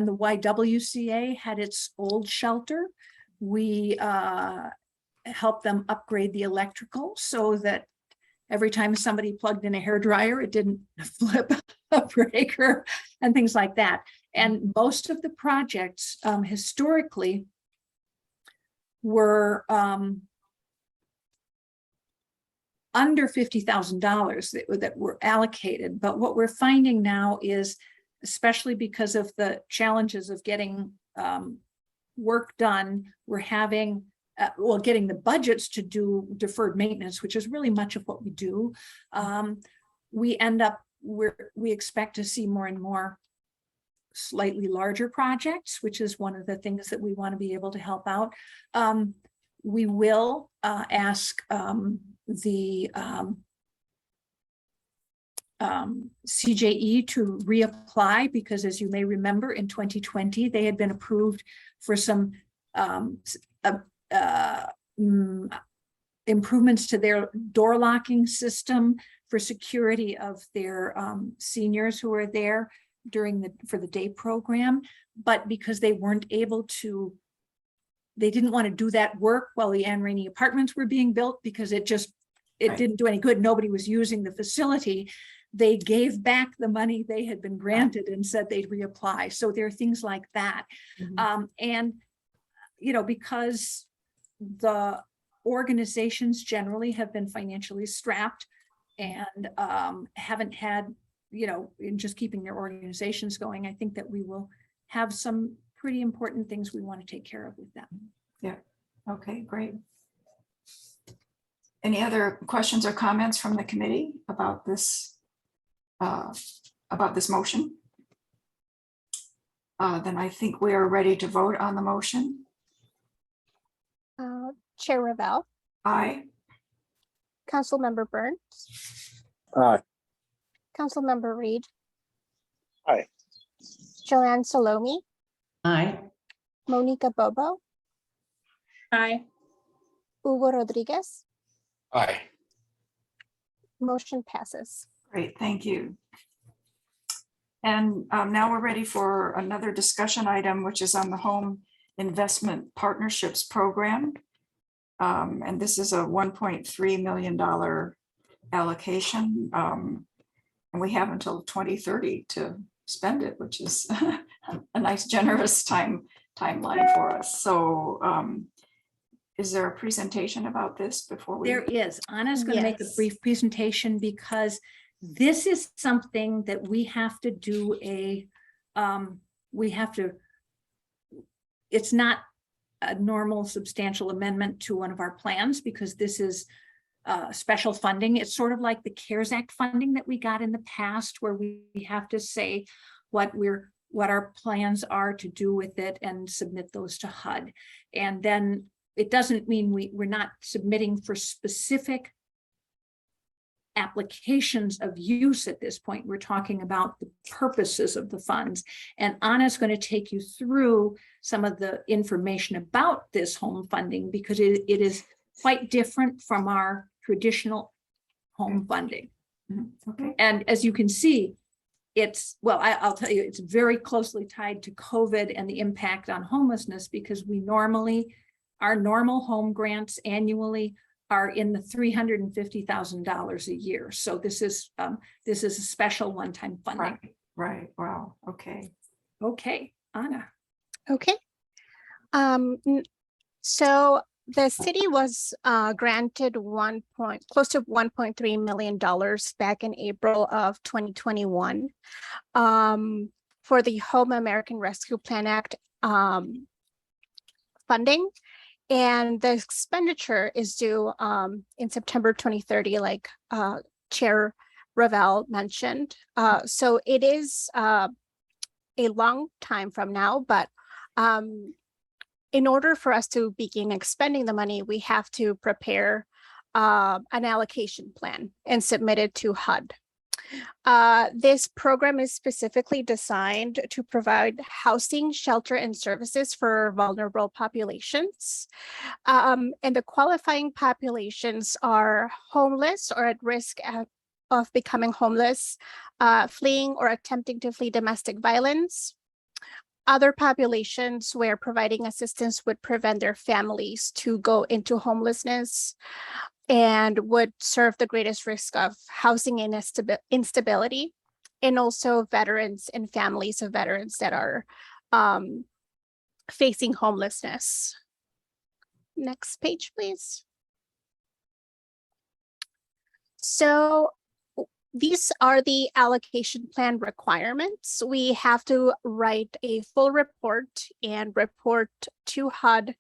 the YWCA had its old shelter, we helped them upgrade the electrical so that every time somebody plugged in a hairdryer, it didn't flip a breaker and things like that. And most of the projects historically were under $50,000 that were allocated. But what we're finding now is, especially because of the challenges of getting work done, we're having, getting the budgets to do deferred maintenance, which is really much of what we do. We end up, we expect to see more and more slightly larger projects, which is one of the things that we want to be able to help out. We will ask the CJE to reapply, because as you may remember, in 2020, they had been approved for some improvements to their door locking system for security of their seniors who are there for the day program. But because they weren't able to, they didn't want to do that work while the Anne Rainey apartments were being built, because it didn't do any good. Nobody was using the facility. They gave back the money they had been granted and said they'd reapply. So there are things like that. And, because the organizations generally have been financially strapped and haven't had, in just keeping their organizations going, I think that we will have some pretty important things we want to take care of with them. Yeah. Okay, great. Any other questions or comments from the committee about this motion? Then I think we are ready to vote on the motion. Chair Ravel, Aye. Councilmember Burns, Aye. Councilmember Reed, Aye. Joanne Salome, Aye. Monica Bobo, Aye. Hugo Rodriguez. Aye. Motion passes. Great, thank you. And now we're ready for another discussion item, which is on the Home Investment Partnerships Program. And this is a $1.3 million allocation. And we have until 2030 to spend it, which is a nice generous timeline for us. So is there a presentation about this before we? There is. Anna's going to make a Yes. brief presentation, because this is something that we have to do it's not a normal substantial amendment to one of our plans, because this is special funding. It's sort of like the CARES Act funding that we got in the past, where we have to say what our plans are to do with it and submit those to HUD. And then it doesn't mean we're not submitting for specific applications of use at this point. We're talking about the purposes of the funds. And Anna's going to take you through some of the information about this home funding, because it is quite different from our traditional home funding. Okay. And as you can see, I'll tell you, it's very closely tied to COVID and the impact on homelessness, because our normal home grants annually are in the $350,000 a year. So this is a special one-time funding. Right. Wow. Okay. Okay, Anna. Okay. So the city was granted close to $1.3 million back in April of 2021 for the Home American Rescue Plan Act funding. And the expenditure is due in September 2030, like Chair Ravel mentioned. So it is a long time from now, but in order for us to begin expending the money, we have to prepare an allocation plan and submit it to HUD. This program is specifically designed to provide housing, shelter, and services for vulnerable populations. And the qualifying populations are homeless or at risk of becoming homeless, fleeing or attempting to flee domestic violence, other populations where providing assistance would prevent their families to go into homelessness and would serve the greatest risk of housing instability, and also veterans and families of veterans that are facing homelessness. Next page, please. So these are the allocation plan requirements. We have to write a full report and report to HUD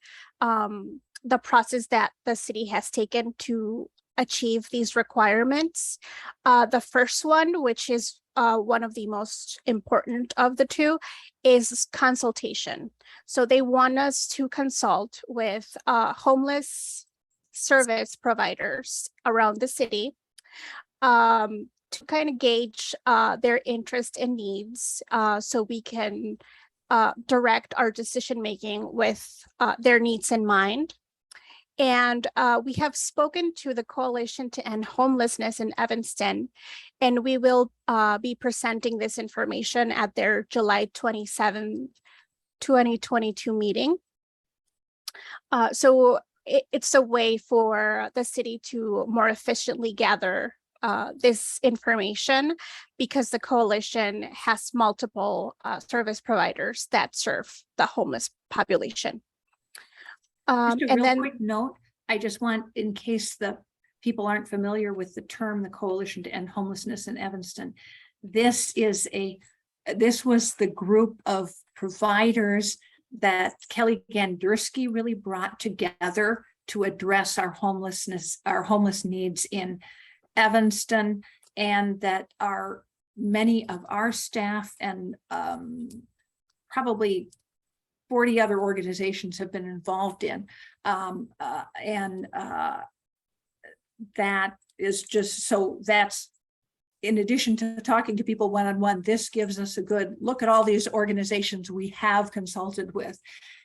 the process that the city has taken to achieve these requirements. The first one, which is one of the most important of the two, is consultation. So they want us to consult with homeless service providers around the city to kind of gauge their interest and needs, so we can direct our decision making with their needs in mind. And we have spoken to the Coalition to End Homelessness in Evanston, and we will be presenting this information at their July 27th, 2022 meeting. So it's a way for the city to more efficiently gather this information, because the coalition has multiple service providers that serve the homeless population. Just a And real then quick note, I just want, in case the people aren't familiar with the term, the Coalition to End Homelessness in Evanston, this was the group of providers that Kelly Gandersky really brought together to address our homeless needs in Evanston, and that many of our staff and probably 40 other organizations have been involved in. That is just, so that's, in addition to talking to people one-on-one, this gives us a good look at all these organizations we have consulted with.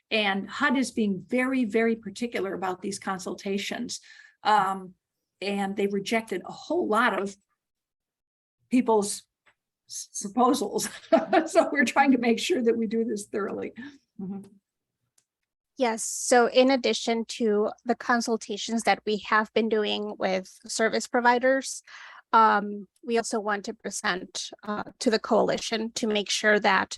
And HUD is being very, very particular about these consultations. And they've rejected a whole lot of people's proposals. So we're trying to make sure that we do this thoroughly. Mhm. yes, so in addition to the consultations that we have been doing with service providers, we also want to present to the coalition to make sure that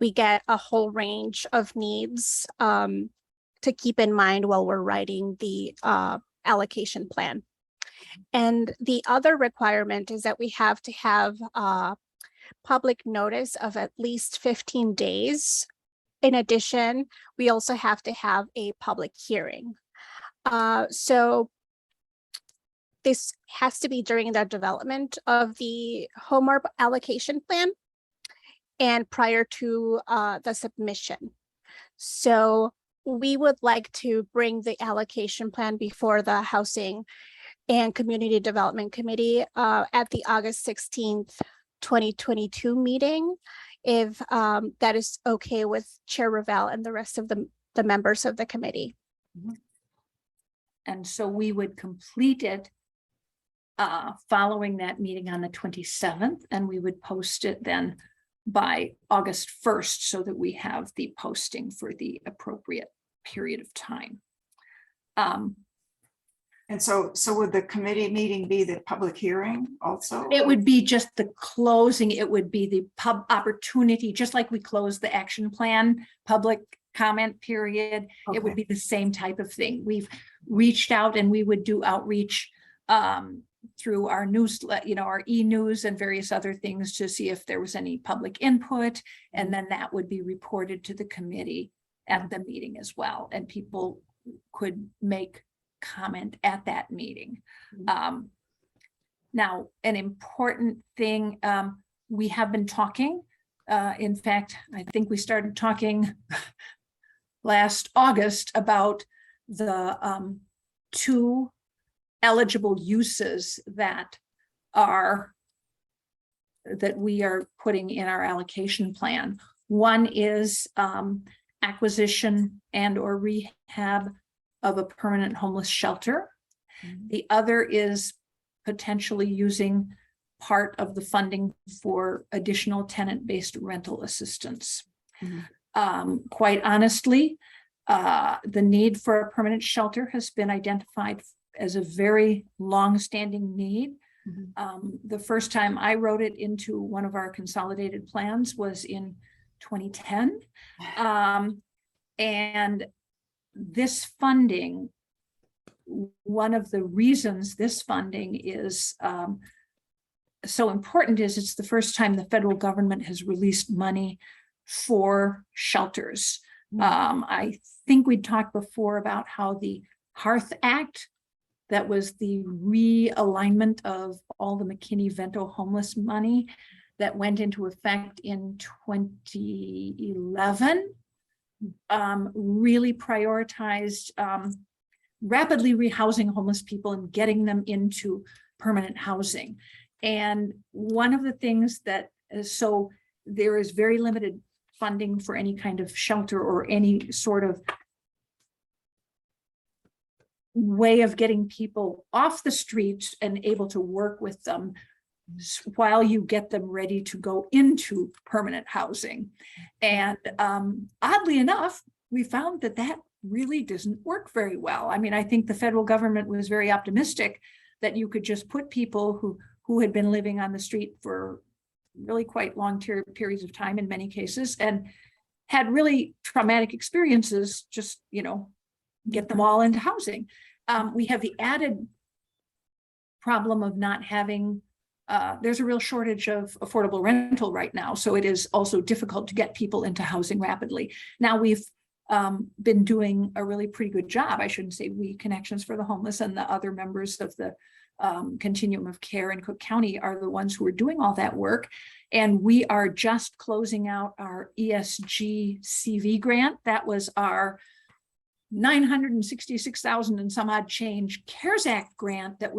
we get a whole range of needs to keep in mind while we're writing the allocation plan. And the other requirement is that we have to have public notice of at least 15 days. In addition, we also have to have a public hearing. So this has to be during the development of the HOME-ARP allocation plan and prior to the submission. So we would like to bring the allocation plan before the Housing and Community Development Committee at the August 16th, 2022 meeting, if that is okay with Chair Ravel and the rest of the members of the committee. And so we would complete it following that meeting on the 27th, and we would post it then by August 1st so that we have the posting for the appropriate period of time. And so would the committee meeting be the public hearing also? It would be just the closing. It would be the pub opportunity, just like we closed the action plan, public comment period. It would Okay. be the same type of thing. We've reached out and we would do outreach through our newsletter, our e-news and various other things to see if there was any public input. And then that would be reported to the committee at the meeting as well. And people could make comment at that meeting. Now, an important thing, we have been talking, in fact, I think we started talking last August about the 2 eligible uses that we are putting in our allocation plan. One is acquisition and or rehab of a permanent homeless shelter. The other is potentially using part of the funding for additional tenant-based rental assistance. Quite honestly, the need for a permanent shelter has been identified as a very long-standing need. The first time I wrote it into one of our consolidated plans was in 2010. And this funding, one of the reasons this funding is so important is it's the first time the federal government has released money for shelters. I think we talked before about how the Hearth Act, that was the realignment of all the McKinney-Vento homeless money that went into effect in 2011, really prioritized rapidly rehousing homeless people and getting them into permanent housing. And one of the things that, so there is very limited funding for any kind of shelter or any sort of way of getting people off the streets and able to work with them while you get them ready to go into permanent housing. And oddly enough, we found that that really doesn't work very well. I mean, I think the federal government was very optimistic that you could just put people who had been living on the street for really quite long periods of time in many cases and had really traumatic experiences, just, get them all into housing. We have the added problem of not having, there's a real shortage of affordable rental right now. So it is also difficult to get people into housing rapidly. Now we've been doing a really pretty good job. I shouldn't say we, Connections for the Homeless and the other members of the continuum of care in Cook County are the ones who are doing all that work. And we are just closing out our ESG CV grant. That was our $966,000 and some odd change CARES Act grant that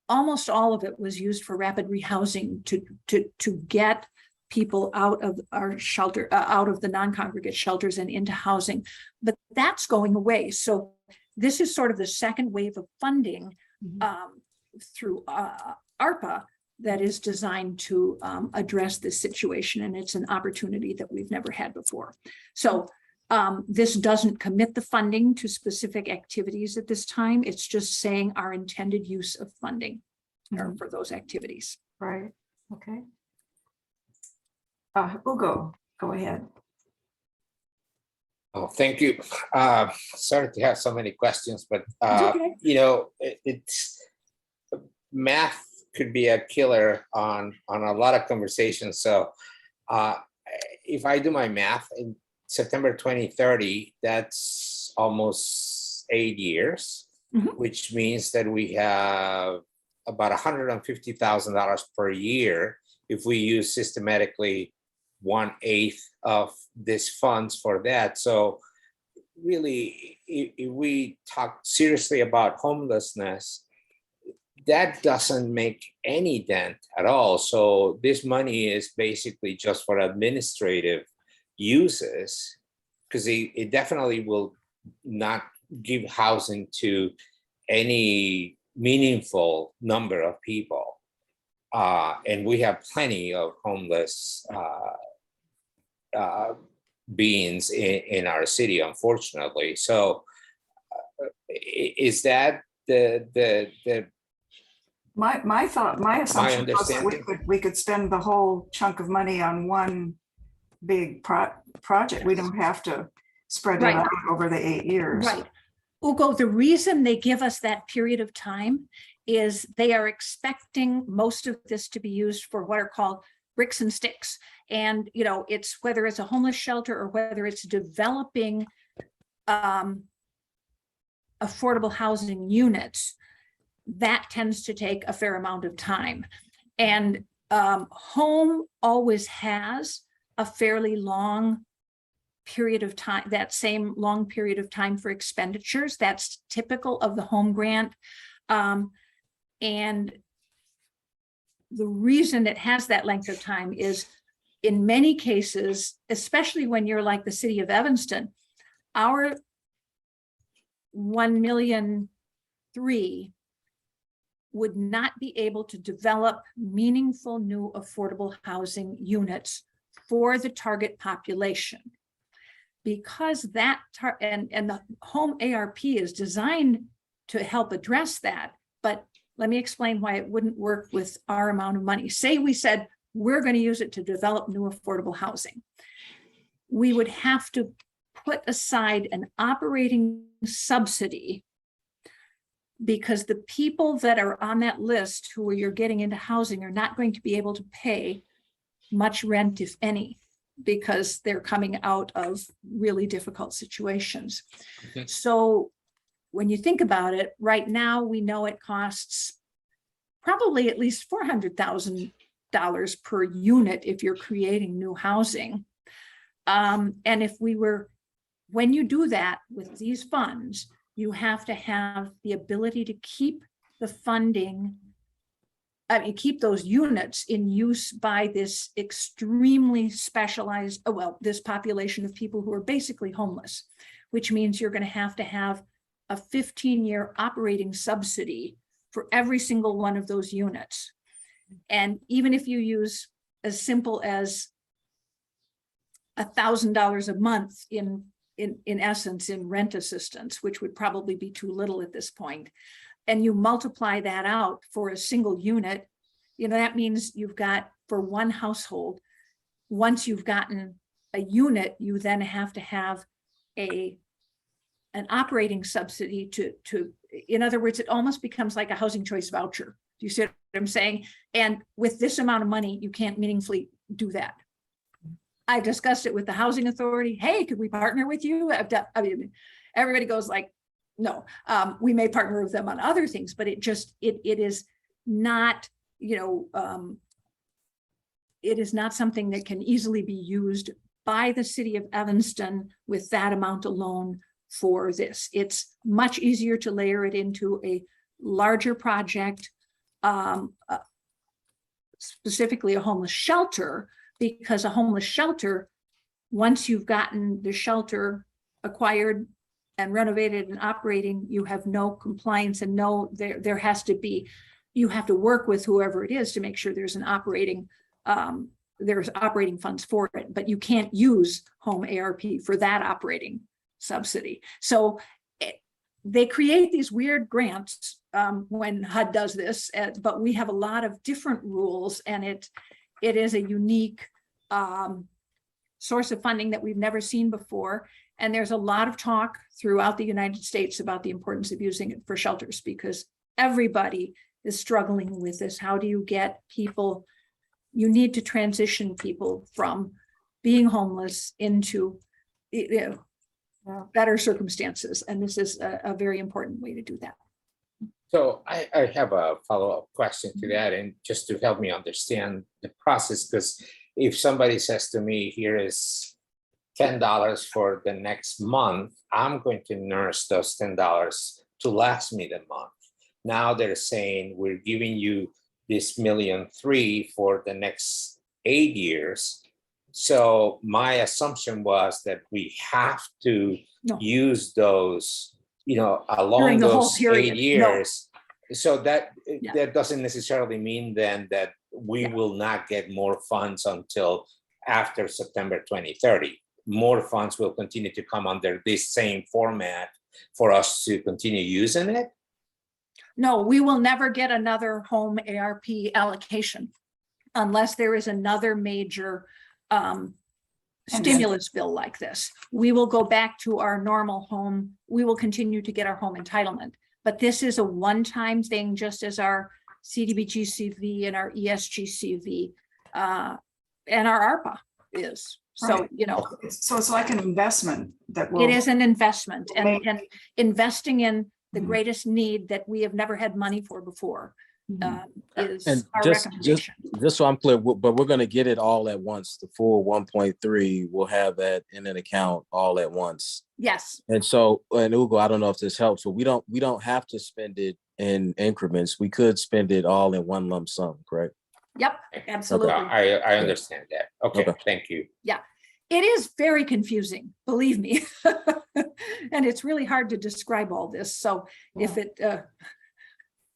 almost all of it was used for rapid rehousing to get people out of our shelter, out of the non-congregate shelters and into housing. But that's going away. So this is sort of the second wave of funding through ARPA that is designed to address this situation. And it's an opportunity that we've never had before. So this doesn't commit the funding to specific activities at this time. It's just saying our intended use of funding for those activities. Right, okay. Ugo, go ahead. Oh, thank you. Sorry to have so many questions, but okay. It's math could be a killer on a lot of conversations. So if I do my math in September 2030, that's almost 8 years. Mhm. which means that we have about $150,000 per year if we use systematically 1/8 of these funds for that. So really, if we talk seriously about homelessness, that doesn't make any dent at all. So this money is basically just for administrative uses, because it definitely will not give housing to any meaningful number of people. And we have plenty of homeless beings in our city, unfortunately. So is that the My thought, my assumption was that understanding. we could spend the whole chunk of money on one big project. We don't have to spread it Right. out over the 8 years. Right. Ugo, the reason they give us that period of time is they are expecting most of this to be used for what are called bricks and sticks. And, you know, it's whether it's a homeless shelter or whether it's developing affordable housing units, that tends to take a fair amount of time. And home always has a fairly long period of time, that same long period of time for expenditures. That's typical of the home grant. And the reason it has that length of time is in many cases, especially when you're like the city of Evanston, our 1,000,003 would not be able to develop meaningful new affordable housing units for the target population. Because that, and the HOME-ARP is designed to help address that, but let me explain why it wouldn't work with our amount of money. Say we said, we're going to use it to develop new affordable housing. We would have to put aside an operating subsidy because the people that are on that list who you're getting into housing are not going to be able to pay much rent, if any, because they're coming out of really difficult situations. Okay. So when you think about it, right now, we know it costs probably at least $400,000 per unit if you're creating new housing. And if we were, when you do that with these funds, you have to have the ability to keep the funding, keep those units in use by this extremely specialized, this population of people who are basically homeless, which means you're going to have a 15-year operating subsidy for every single one of those units. And even if you use as simple as $1,000 a month in essence in rent assistance, which would probably be too little at this point, and you multiply that out for a single unit, you know, that means you've got for one household, once you've gotten a unit, you then have to have an operating subsidy to, in other words, it almost becomes like a housing choice voucher. Do you see what I'm saying? And with this amount of money, you can't meaningfully do that. I discussed it with the housing authority. Hey, could we partner with you? I mean, everybody goes like, no, we may partner with them on other things, but it is not, you know, it is not something that can easily be used by the city of Evanston with that amount alone for this. It's much easier to layer it into a larger project, specifically a homeless shelter, because a homeless shelter, once you've gotten the shelter acquired and renovated and operating, you have no compliance and there has to be, you have to work with whoever it is to make sure there's an operating, there's operating funds for it, but you can't use HOME-ARP for that operating subsidy. So they create these weird grants when HUD does this, but we have a lot of different rules, and it is a unique source of funding that we've never seen before. And there's a lot of talk throughout the United States about the importance of using it for shelters, because everybody is struggling with this. How do you get people, you need to transition people from being homeless into, you know, better circumstances. And this is a very important way to do that. So I have a follow-up question to that, and just to help me understand the process, because if somebody says to me, here is $10 for the next month, I'm going to nurse those $10 to last me the month. Now they're saying, we're giving you this $1.3 million for the next 8 years. So my assumption was that we have to No. use those, along During the whole those 8 period, no. years. So that Yeah. doesn't necessarily mean then that we will not get more funds until after September 2030. More funds will continue to come under this same format for us to continue using it. No, we will never get another HOME-ARP allocation unless there is another major stimulus bill like this. We will go back to our normal home. We will continue to get our home entitlement. But this is a one-time thing, just as our CDBG-CV and our ESG-CV and our ARPA is. So, Right. So it's like an investment that will. it is an investment, make- and investing in the Mhm. greatest need that we have never had money for before is And our just recommendation. so I'm clear, but we're going to get it all at once. The full 1.3, we'll have that in an account all at once. Yes, And so, and Ugo, I don't know if this helps, but we don't have to spend it in increments. We could spend it all in one lump sum, correct? yep, absolutely. I understand that. Okay, Okay. thank you. It is very confusing, believe me. And it's really hard to describe all this. So if it,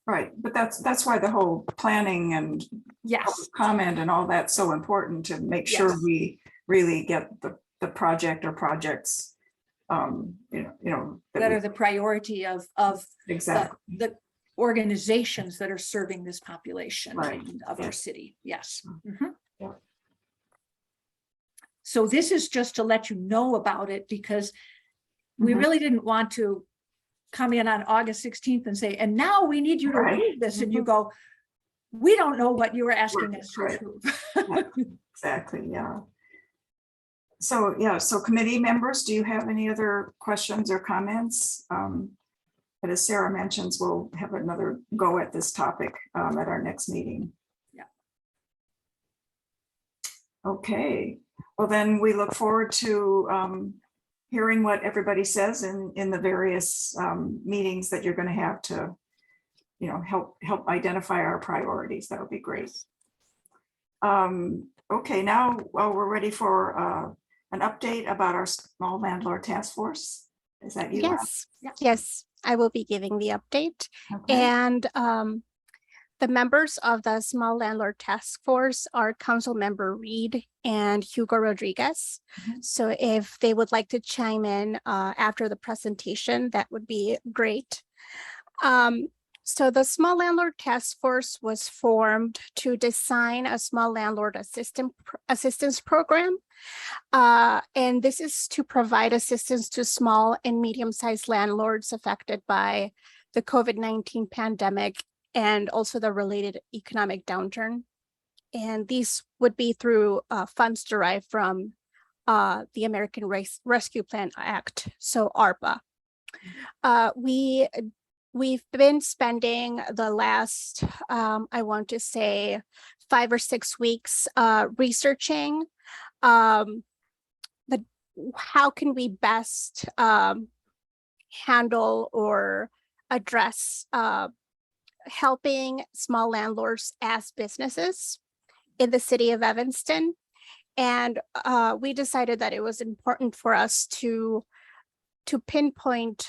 Right, but that's why the whole planning and yes, public comment and all that's so important, to make sure Yes. we really get the project or projects, that that we- are the priority of exactly. the organizations that are serving this population Right. of Yeah. our city. Yes. Yeah. So this is just to let you know about it, because we Mhm. really didn't want to come in on August 16th and say, and now we need you to Right. approve this. And you go, we don't know what you were asking Right, us to right. approve. Exactly, yeah. So committee members, do you have any other questions or comments? But as Sarah mentions, we'll have another go at this topic at our next meeting. Yeah. Okay, well then we look forward to hearing what everybody says in the various meetings that you're going to have to, help identify our priorities. That would be great. Okay, now, we're ready for an update about our Small Landlord Task Force. Is that you? Rob? Yes, Yeah. yes, I will be giving the update. Okay. And the members of the Small Landlord Task Force are Council Member Reed and Hugo Rodriguez. Mhm. So if they would like to chime in after the presentation, that would be great. So the Small Landlord Task Force was formed to design a small landlord assistance program. And this is to provide assistance to small and medium-sized landlords affected by the COVID-19 pandemic and also the related economic downturn. And these would be through funds derived from the American Rescue Plan Act, so ARPA. We've been spending the last, I want to say, 5 or 6 weeks researching how can we best handle or address helping small landlords as businesses in the city of Evanston. And we decided that it was important for us to pinpoint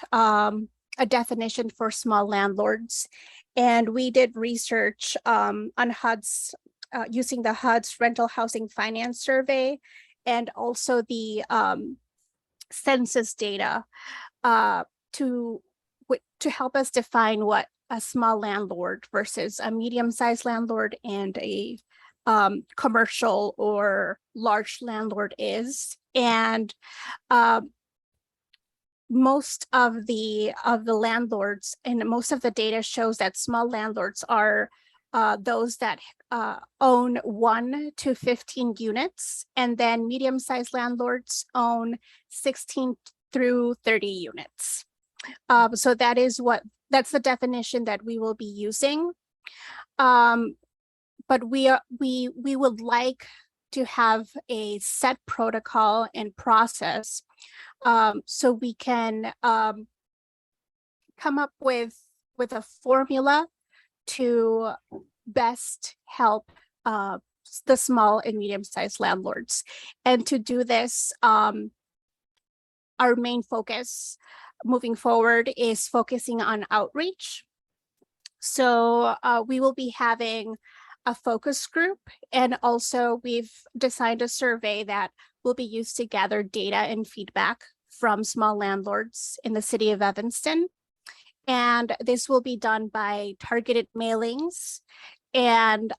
a definition for small landlords. And we did research on HUD's, using the HUD's Rental Housing Finance Survey and also the census data to help us define what a small landlord versus a medium-sized landlord and a commercial or large landlord is. And most of the landlords and most of the data shows that small landlords are those that own 1 to 15 units, and then medium-sized landlords own 16 through 30 units. So that's the definition that we will be using. But we would like to have a set protocol and process, so we can come up with a formula to best help the small and medium-sized landlords. And to do this, our main focus moving forward is focusing on outreach. So we will be having a focus group, and also we've designed a survey that will be used to gather data and feedback from small landlords in the city of Evanston. And this will be done by targeted mailings and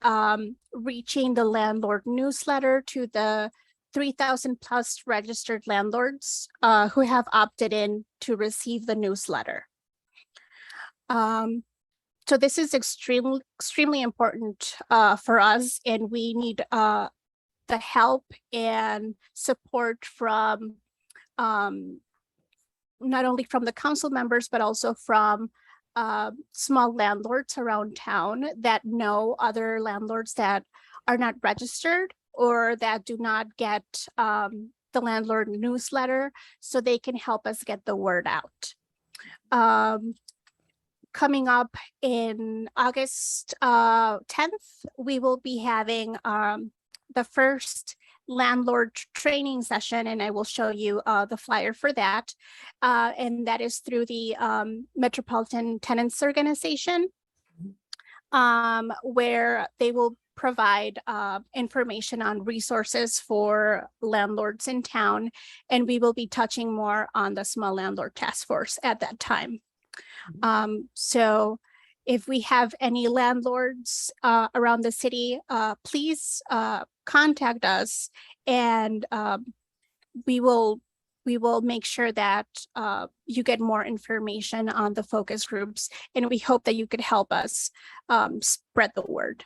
reaching the landlord newsletter to the 3,000 plus registered landlords who have opted in to receive the newsletter. So this is extremely important for us, and we need the help and support from not only from the council members, but also from small landlords around town that know other landlords that are not registered or that do not get the landlord newsletter, so they can help us get the word out. Coming up in August 10th, we will be having the first landlord training session, and I will show you the flyer for that. And that is through the Metropolitan Tenants Organization, where they will provide information on resources for landlords in town. And we will be touching more on the Small Landlord Task Force at that time. So if we have any landlords around the city, please contact us, and we will make sure that you get more information on the focus groups, and we hope that you could help us spread the word.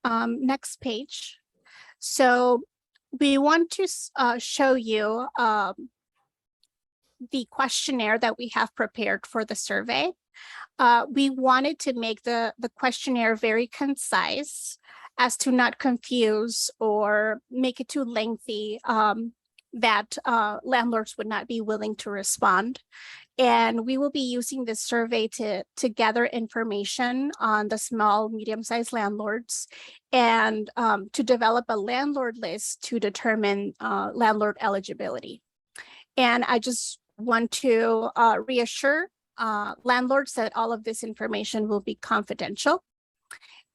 Next page. So we want to show you the questionnaire that we have prepared for the survey. We wanted to make the questionnaire very concise as to not confuse or make it too lengthy that landlords would not be willing to respond. And we will be using this survey to gather information on the small, medium-sized landlords, and to develop a landlord list to determine landlord eligibility. And I just want to reassure landlords that all of this information will be confidential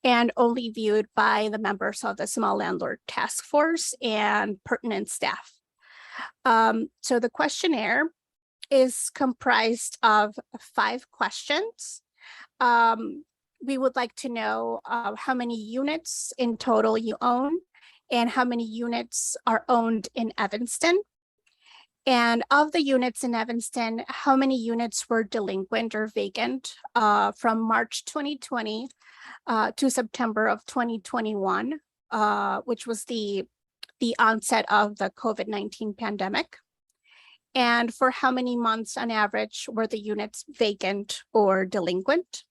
and only viewed by the members of the Small Landlord Task Force and pertinent staff. So the questionnaire is comprised of 5 questions. We would like to know how many units in total you own and how many units are owned in Evanston. And of the units in Evanston, how many units were delinquent or vacant from March 2020 to September of 2021, which was the onset of the COVID-19 pandemic? And for how many months on average were the units vacant or delinquent?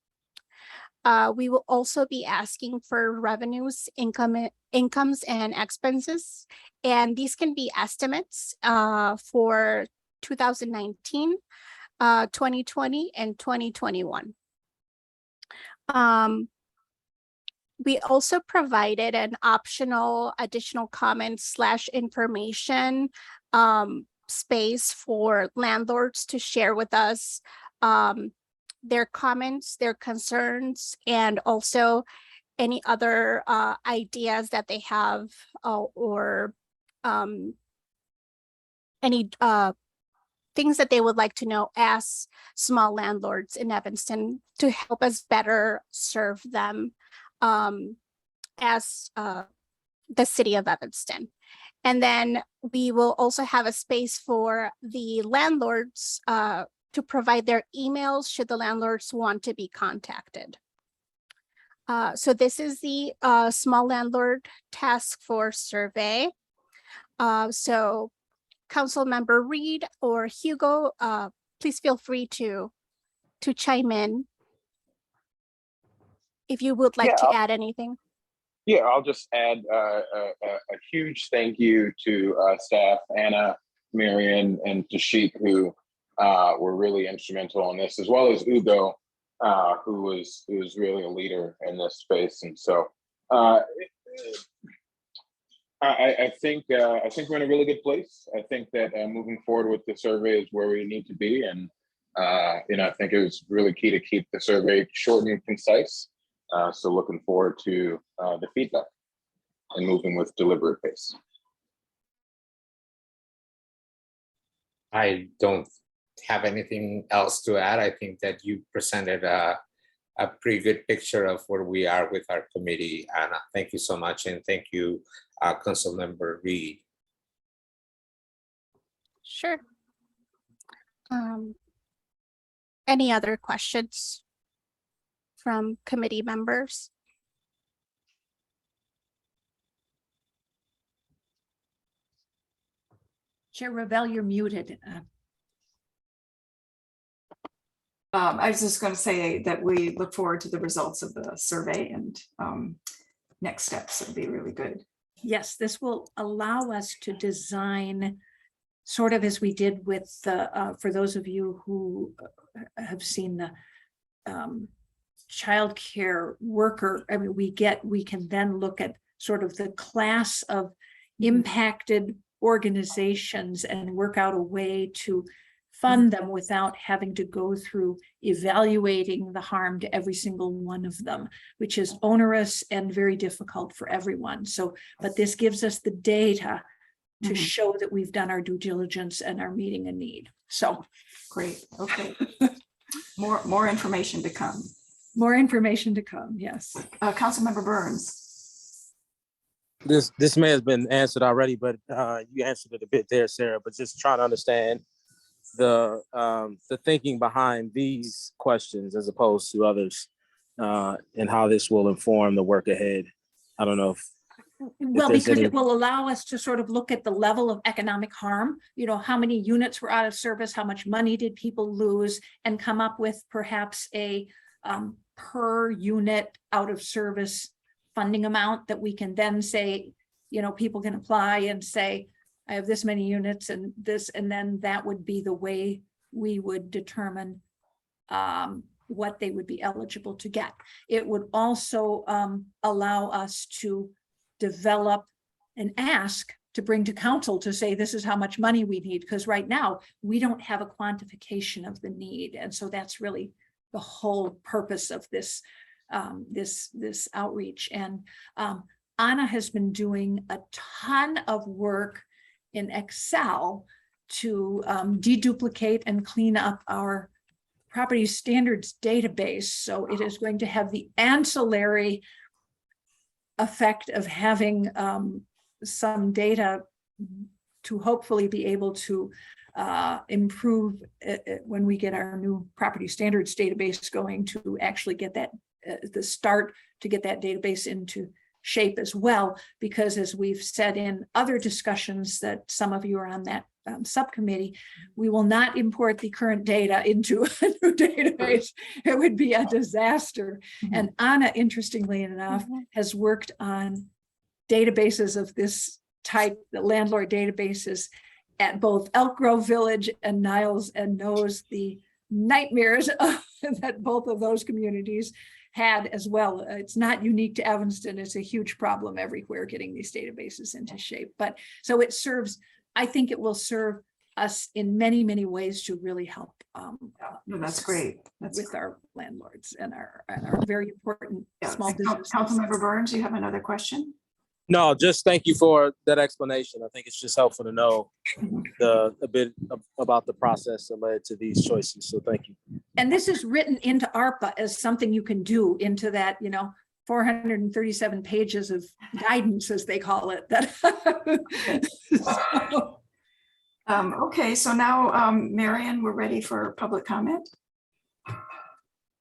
We will also be asking for revenues, incomes, and expenses. And these can be estimates for 2019, 2020, and 2021. We also provided an optional additional comments / information space for landlords to share with us their comments, their concerns, and also any other ideas that they have or any things that they would like to know as small landlords in Evanston to help us better serve them as the city of Evanston. And then we will also have a space for the landlords to provide their emails should the landlords want to be contacted. So this is the Small Landlord Task Force survey. So Council Member Reed or Hugo please feel free to chime in if you would like to add anything. Yeah, I'll just add a huge thank you to staff, Anna, Marion, and Tashik, who were really instrumental in this, as well as Ugo, who was really a leader in this space. And so I think we're in a really good place. I think that moving forward with the survey is where we need to be, and I think it was really key to keep the survey short and concise. So looking forward to the feedback and moving with deliberate pace. I don't have anything else to add. I think that you presented a pretty good picture of where we are with our committee, Anna. Thank you so much, and thank you, Councilmember Reed. Sure. Any other questions from committee members? Chair Ravel, you're muted. I was just going to say that we look forward to the results of the survey, and next steps would be really good. Yes, this will allow us to design sort of as we did with the, for those of you who have seen the childcare worker, I mean, we can then look at sort of the class of impacted organizations and work out a way to fund them without having to go through evaluating the harm to every single one of them, which is onerous and very difficult for everyone. So, but this gives us the data to show that we've done our due diligence and are meeting a need. So great. Okay. More information to come. More information to come. Yes. Councilmember Burns. This may have been answered already, but you answered it a bit there, Sarah, but just trying to understand the thinking behind these questions as opposed to others, and how this will inform the work ahead. I don't know if well, because it will allow us to sort of look at the level of economic harm, you know, how many units were out of service, how much money did people lose, and come up with perhaps a per unit out of service funding amount that we can then say, you know, people can apply and say, I have this many units and this, and then that would be the way we would determine what they would be eligible to get. It would also allow us to develop an ask to bring to council to say, this is how much money we need, because right now we don't have a quantification of the need. And so that's really the whole purpose of this this outreach. And Anna has been doing a ton of work in Excel to deduplicate and clean up our property standards database. So it is going to have the ancillary effect of having some data to hopefully be able to improve when we get our new property standards database going, to actually get that the start to get that database into shape as well, because as we've said in other discussions that some of you are on that subcommittee, we will not import the current data into a new database. It would be a disaster. And Anna, interestingly enough, has worked on databases of this type, the landlord databases, at both Elk Grove Village and Niles, and knows the nightmares that both of those communities had as well. It's not unique to Evanston. It's a huge problem everywhere getting these databases into shape. But so it serves, I think it will serve us in many, many ways to really help. No, that's great. That's with our landlords and our very important small business. Councilmember Burns, you have another question? No, just thank you for that explanation. I think it's just helpful to know a bit about the process that led to these choices. So thank you. And this is written into ARPA as something you can do into that, you know, 437 pages of guidance, as they call it. So. Okay, so now, Marion, we're ready for public comment.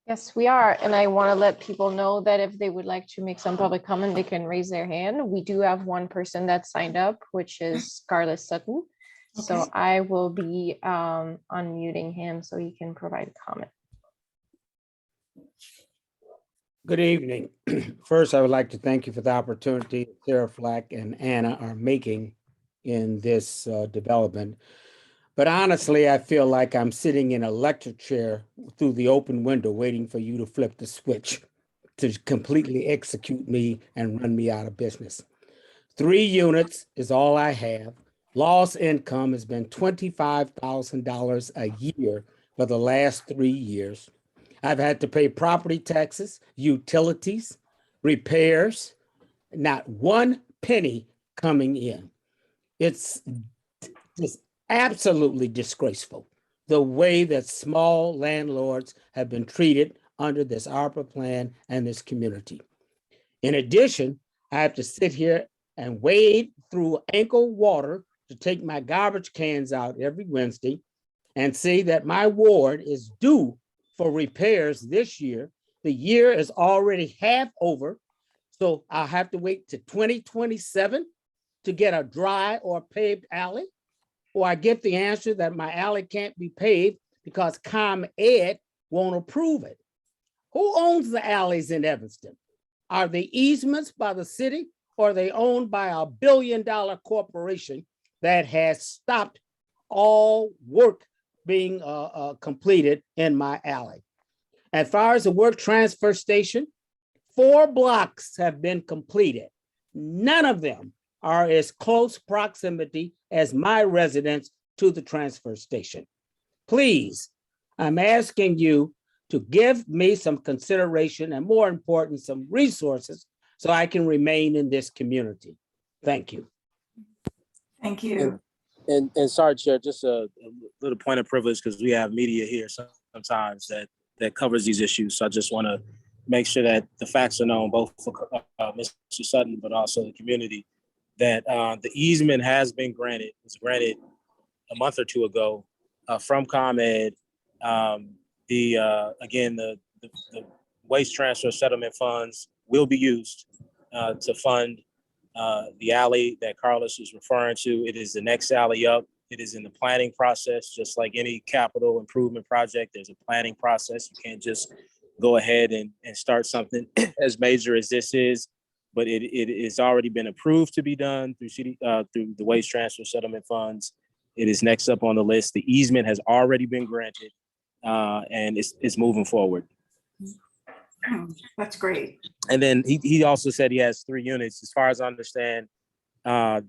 Yes, we are. And I want to let people know that if they would like to make some public comment, they can raise their hand. We do have one person that signed up, which is Scarlett Sutton. So Okay. I will be unmuting him so he can provide comment. Good evening. First, I would like to thank you for the opportunity Sarah Flack and Anna are making in this development. But honestly, I feel like I'm sitting in a lecture chair through the open window waiting for you to flip the switch to completely execute me and run me out of business. 3 units is all I have. Lost income has been $25,000 a year for the last 3 years. I've had to pay property taxes, utilities, repairs, not 1 penny coming in. It's just absolutely disgraceful the way that small landlords have been treated under this ARPA plan and this community. In addition, I have to sit here and wade through ankle water to take my garbage cans out every Wednesday and see that my ward is due for repairs this year. The year is already half over, so I'll have to wait to 2027 to get a dry or paved alley, or I get the answer that my alley can't be paved because ComEd won't approve it. Who owns the alleys in Evanston? Are they easements by the city, or are they owned by a billion-dollar corporation that has stopped all work being completed in my alley? As far as the work transfer station, 4 blocks have been completed. None of them are as close proximity as my residence to the transfer station. Please, I'm asking you to give me some consideration and, more important, some resources so I can remain in this community. Thank you. Thank you. And sorry, Chair, just a little point of privilege because we have media here sometimes that covers these issues. So I just want to make sure that the facts are known, both for Mr. Sutton, but also the community, that the easement has been granted. It was granted a month or 2 ago from ComEd. Again, the waste transfer settlement funds will be used to fund the alley that Carlos is referring to. It is the next alley up. It is in the planning process, just like any capital improvement project. There's a planning process. You can't just go ahead and start something as major as this is, but it has already been approved to be done through through the waste transfer settlement funds. It is next up on the list. The easement has already been granted and it's moving forward. That's great. And then he also said he has 3 units. As far as I understand,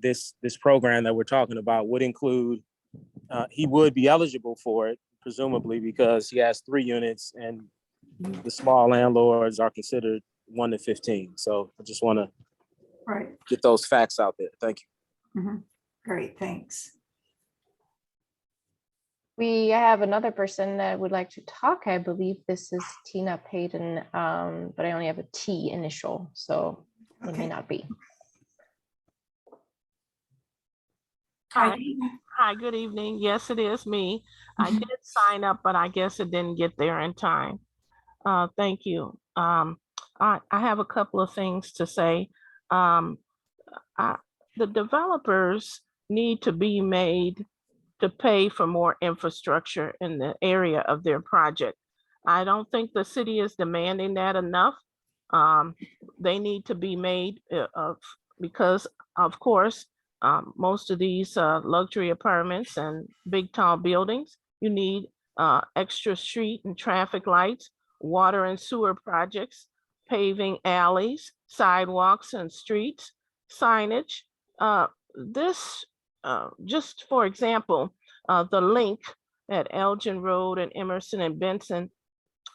this program that we're talking about would include, he would be eligible for it, presumably because he has 3 units and the small landlords are considered 1 to 15. So I just want to get those facts out there. Thank you. Mm-hmm. Great, thanks. We have another person that would like to talk. I believe this is Tina Payton, but I only have a T initial, so it may not be. Hi. Hi, good evening. Yes, it is me. I did sign up, but I guess it didn't get there in time. Thank you. I have a couple of things to say. The developers need to be made to pay for more infrastructure in the area of their project. I don't think the city is demanding that enough. They need to be made because, of course, most of these luxury apartments and big tall buildings, you need extra street and traffic lights, water and sewer projects, paving alleys, sidewalks and streets, signage. Just for example, the link at Elgin Road and Emerson and Benson,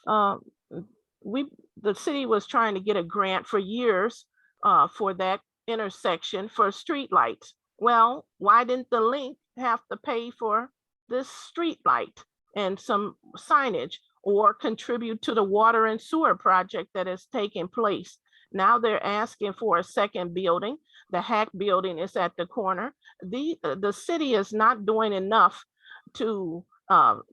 the city was trying to get a grant for years for that intersection for street lights. Well, why didn't the link have to pay for this street light and some signage or contribute to the water and sewer project that is taking place? Now they're asking for a second building. The Hack building is at the corner. The city is not doing enough to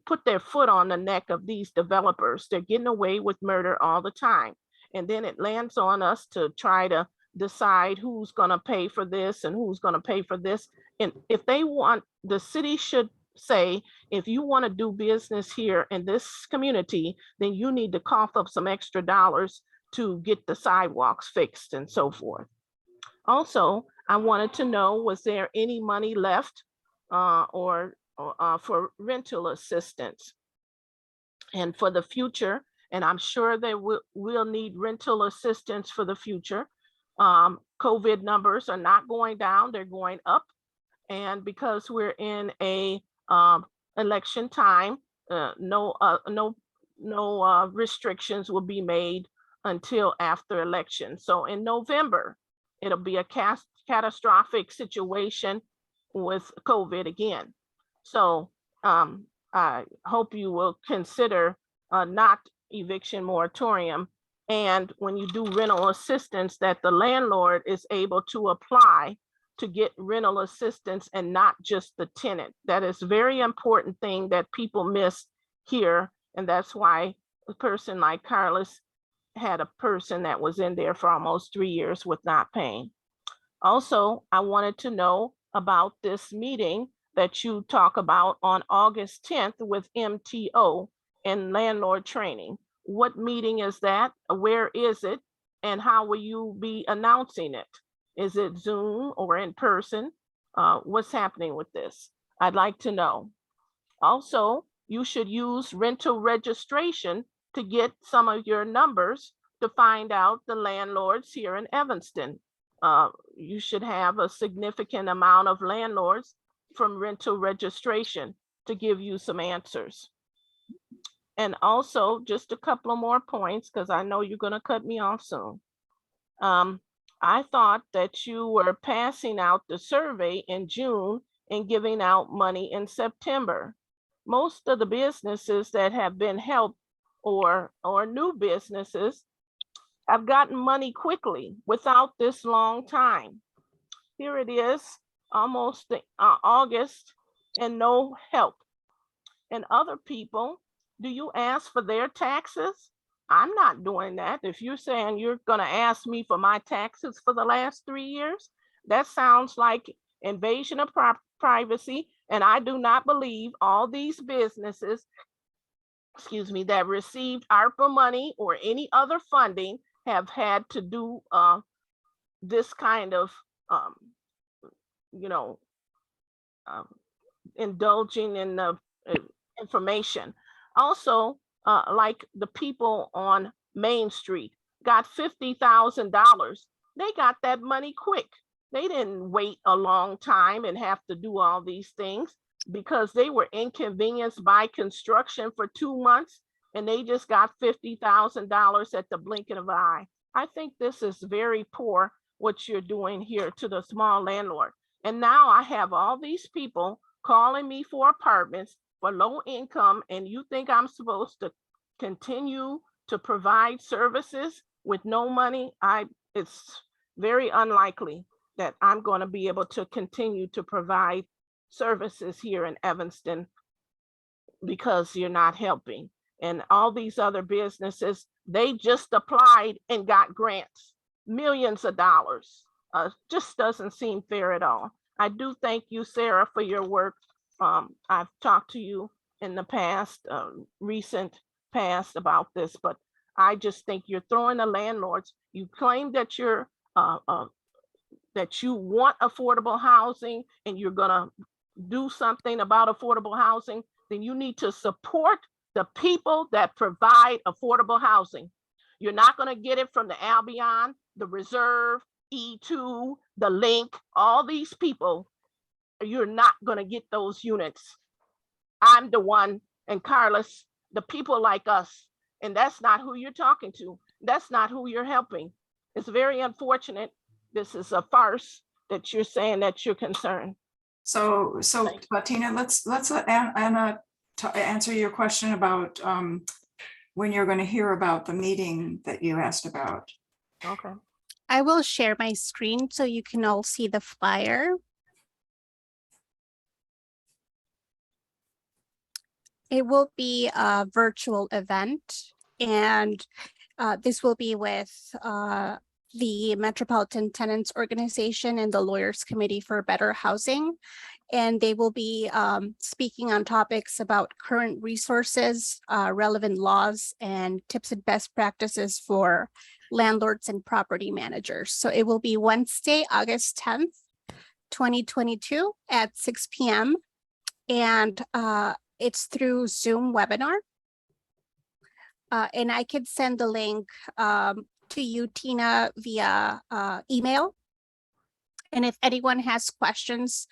put their foot on the neck of these developers. They're getting away with murder all the time. And then it lands on us to try to decide who's going to pay for this and who's going to pay for this. and if they want, the city should say, if you want to do business here in this community, then you need to cough up some extra dollars to get the sidewalks fixed and so forth. Also, I wanted to know, was there any money left for rental assistance? And for the future, and I'm sure they will need rental assistance for the future. COVID numbers are not going down, they're going up. And because we're in a election time, no restrictions will be made until after election. So in November, it'll be a catastrophic situation with COVID again. So I hope you will consider not eviction moratorium. And when you do rental assistance, that the landlord is able to apply to get rental assistance and not just the tenant. That is a very important thing that people miss here. And that's why a person like Carlos had a person that was in there for almost 3 years with not paying. Also, I wanted to know about this meeting that you talk about on August 10th with MTO and landlord training. What meeting is that? Where is it? And how will you be announcing it? Is it Zoom or in person? What's happening with this? I'd like to know. Also, you should use rental registration to get some of your numbers to find out the landlords here in Evanston. You should have a significant amount of landlords from rental registration to give you some answers. And also, just a couple of more points, because I know you're going to cut me off soon. I thought that you were passing out the survey in June and giving out money in September. Most of the businesses that have been helped or new businesses have gotten money quickly without this long time. Here it is, almost August and no help. And other people, do you ask for their taxes? I'm not doing that. If you're saying you're going to ask me for my taxes for the last 3 years, that sounds like invasion of privacy. And I do not believe all these businesses, excuse me, that received ARPA money or any other funding have had to do this kind of, indulging in the information. Also, like the people on Main Street got $50,000. They got that money quick. They didn't wait a long time and have to do all these things because they were inconvenienced by construction for 2 months and they just got $50,000 at the blink of an eye. I think this is very poor what you're doing here to the small landlord. And now I have all these people calling me for apartments for low income, and you think I'm supposed to continue to provide services with no money? It's very unlikely that I'm going to be able to continue to provide services here in Evanston because you're not helping. And all these other businesses, they just applied and got grants, millions of dollars. Just doesn't seem fair at all. I do thank you, Sarah, for your work. I've talked to you in the past, recent past about this, but I just think you're throwing the landlords. You claim that you're that you want affordable housing and you're gonna do something about affordable housing, then you need to support the people that provide affordable housing. You're not gonna get it from the Albion, the Reserve, E2, the Link, all these people. You're not gonna get those units. I'm the one, and Carlos, the people like us, and that's not who you're talking to. That's not who you're helping. It's very unfortunate. This is a farce that you're saying that you're concerned. So Tina, let's let Anna answer your question about when you're going to hear about the meeting that you asked about. Okay. I will share my screen so you can all see the flyer. It will be a virtual event, and this will be with the Metropolitan Tenants Organization and the Lawyers Committee for Better Housing. And they will be speaking on topics about current resources, relevant laws, and tips and best practices for landlords and property managers. So it will be Wednesday, August 10th, 2022 at 6 p.m. And it's through Zoom webinar. And I could send the link to you, Tina, via email. And if anyone has questions,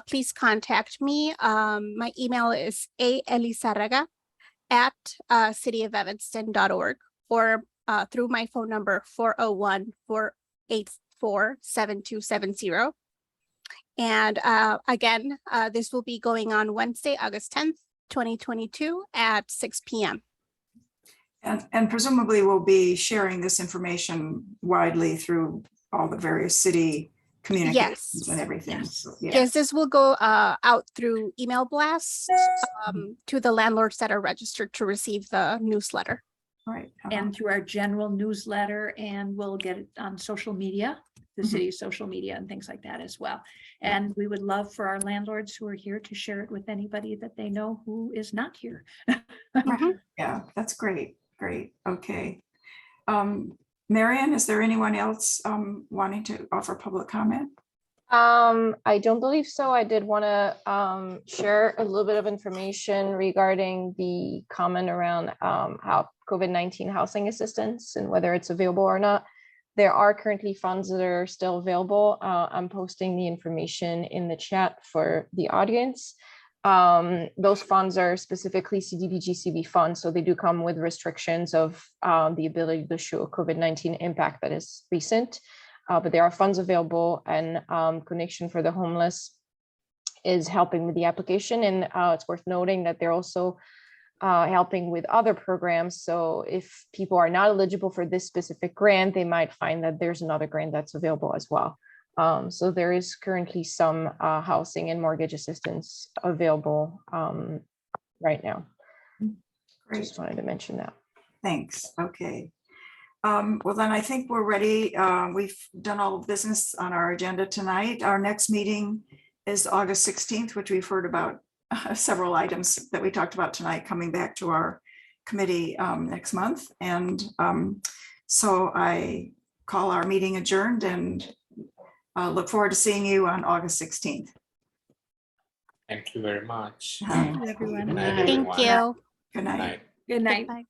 please contact me. My email is aelizarraga@cityoфevanston.org or through my phone number 401-484-7270. And again, this will be going on Wednesday, August 10th, 2022 at 6 p.m. And presumably we'll be sharing this information widely through all the various city communications and everything. Yes. So, yeah. Yes, this will go out through email blasts to the landlords that are registered to receive the newsletter. Right. And through our general newsletter, and we'll get it on social media, the city's social media and things like that as well. And we would love for our landlords who are here to share it with anybody that they know who is not here. Yeah, that's great. Great. Okay. Marian, is there anyone else wanting to offer public comment? I don't believe so. I did want to share a little bit of information regarding the comment around how COVID-19 housing assistance and whether it's available or not. There are currently funds that are still available. I'm posting the information in the chat for the audience. Those funds are specifically CDBG funds, so they do come with restrictions of the ability to show a COVID-19 impact that is recent. But there are funds available, and Connection for the Homeless is helping with the application. And it's worth noting that they're also helping with other programs. So if people are not eligible for this specific grant, they might find that there's another grant that's available as well. So there is currently some housing and mortgage assistance available right now. Great. Just wanted to mention that. Thanks. Okay. Well, then I think we're ready. We've done all business on our agenda tonight. Our next meeting is August 16th, which we've heard about several items that we talked about tonight coming back to our committee next month. And so I call our meeting adjourned and look forward to seeing you on August 16th. Thank you very much. Thank you, everyone. Good night, Thank everyone. you. Good night. Night. Good night. Goodbye.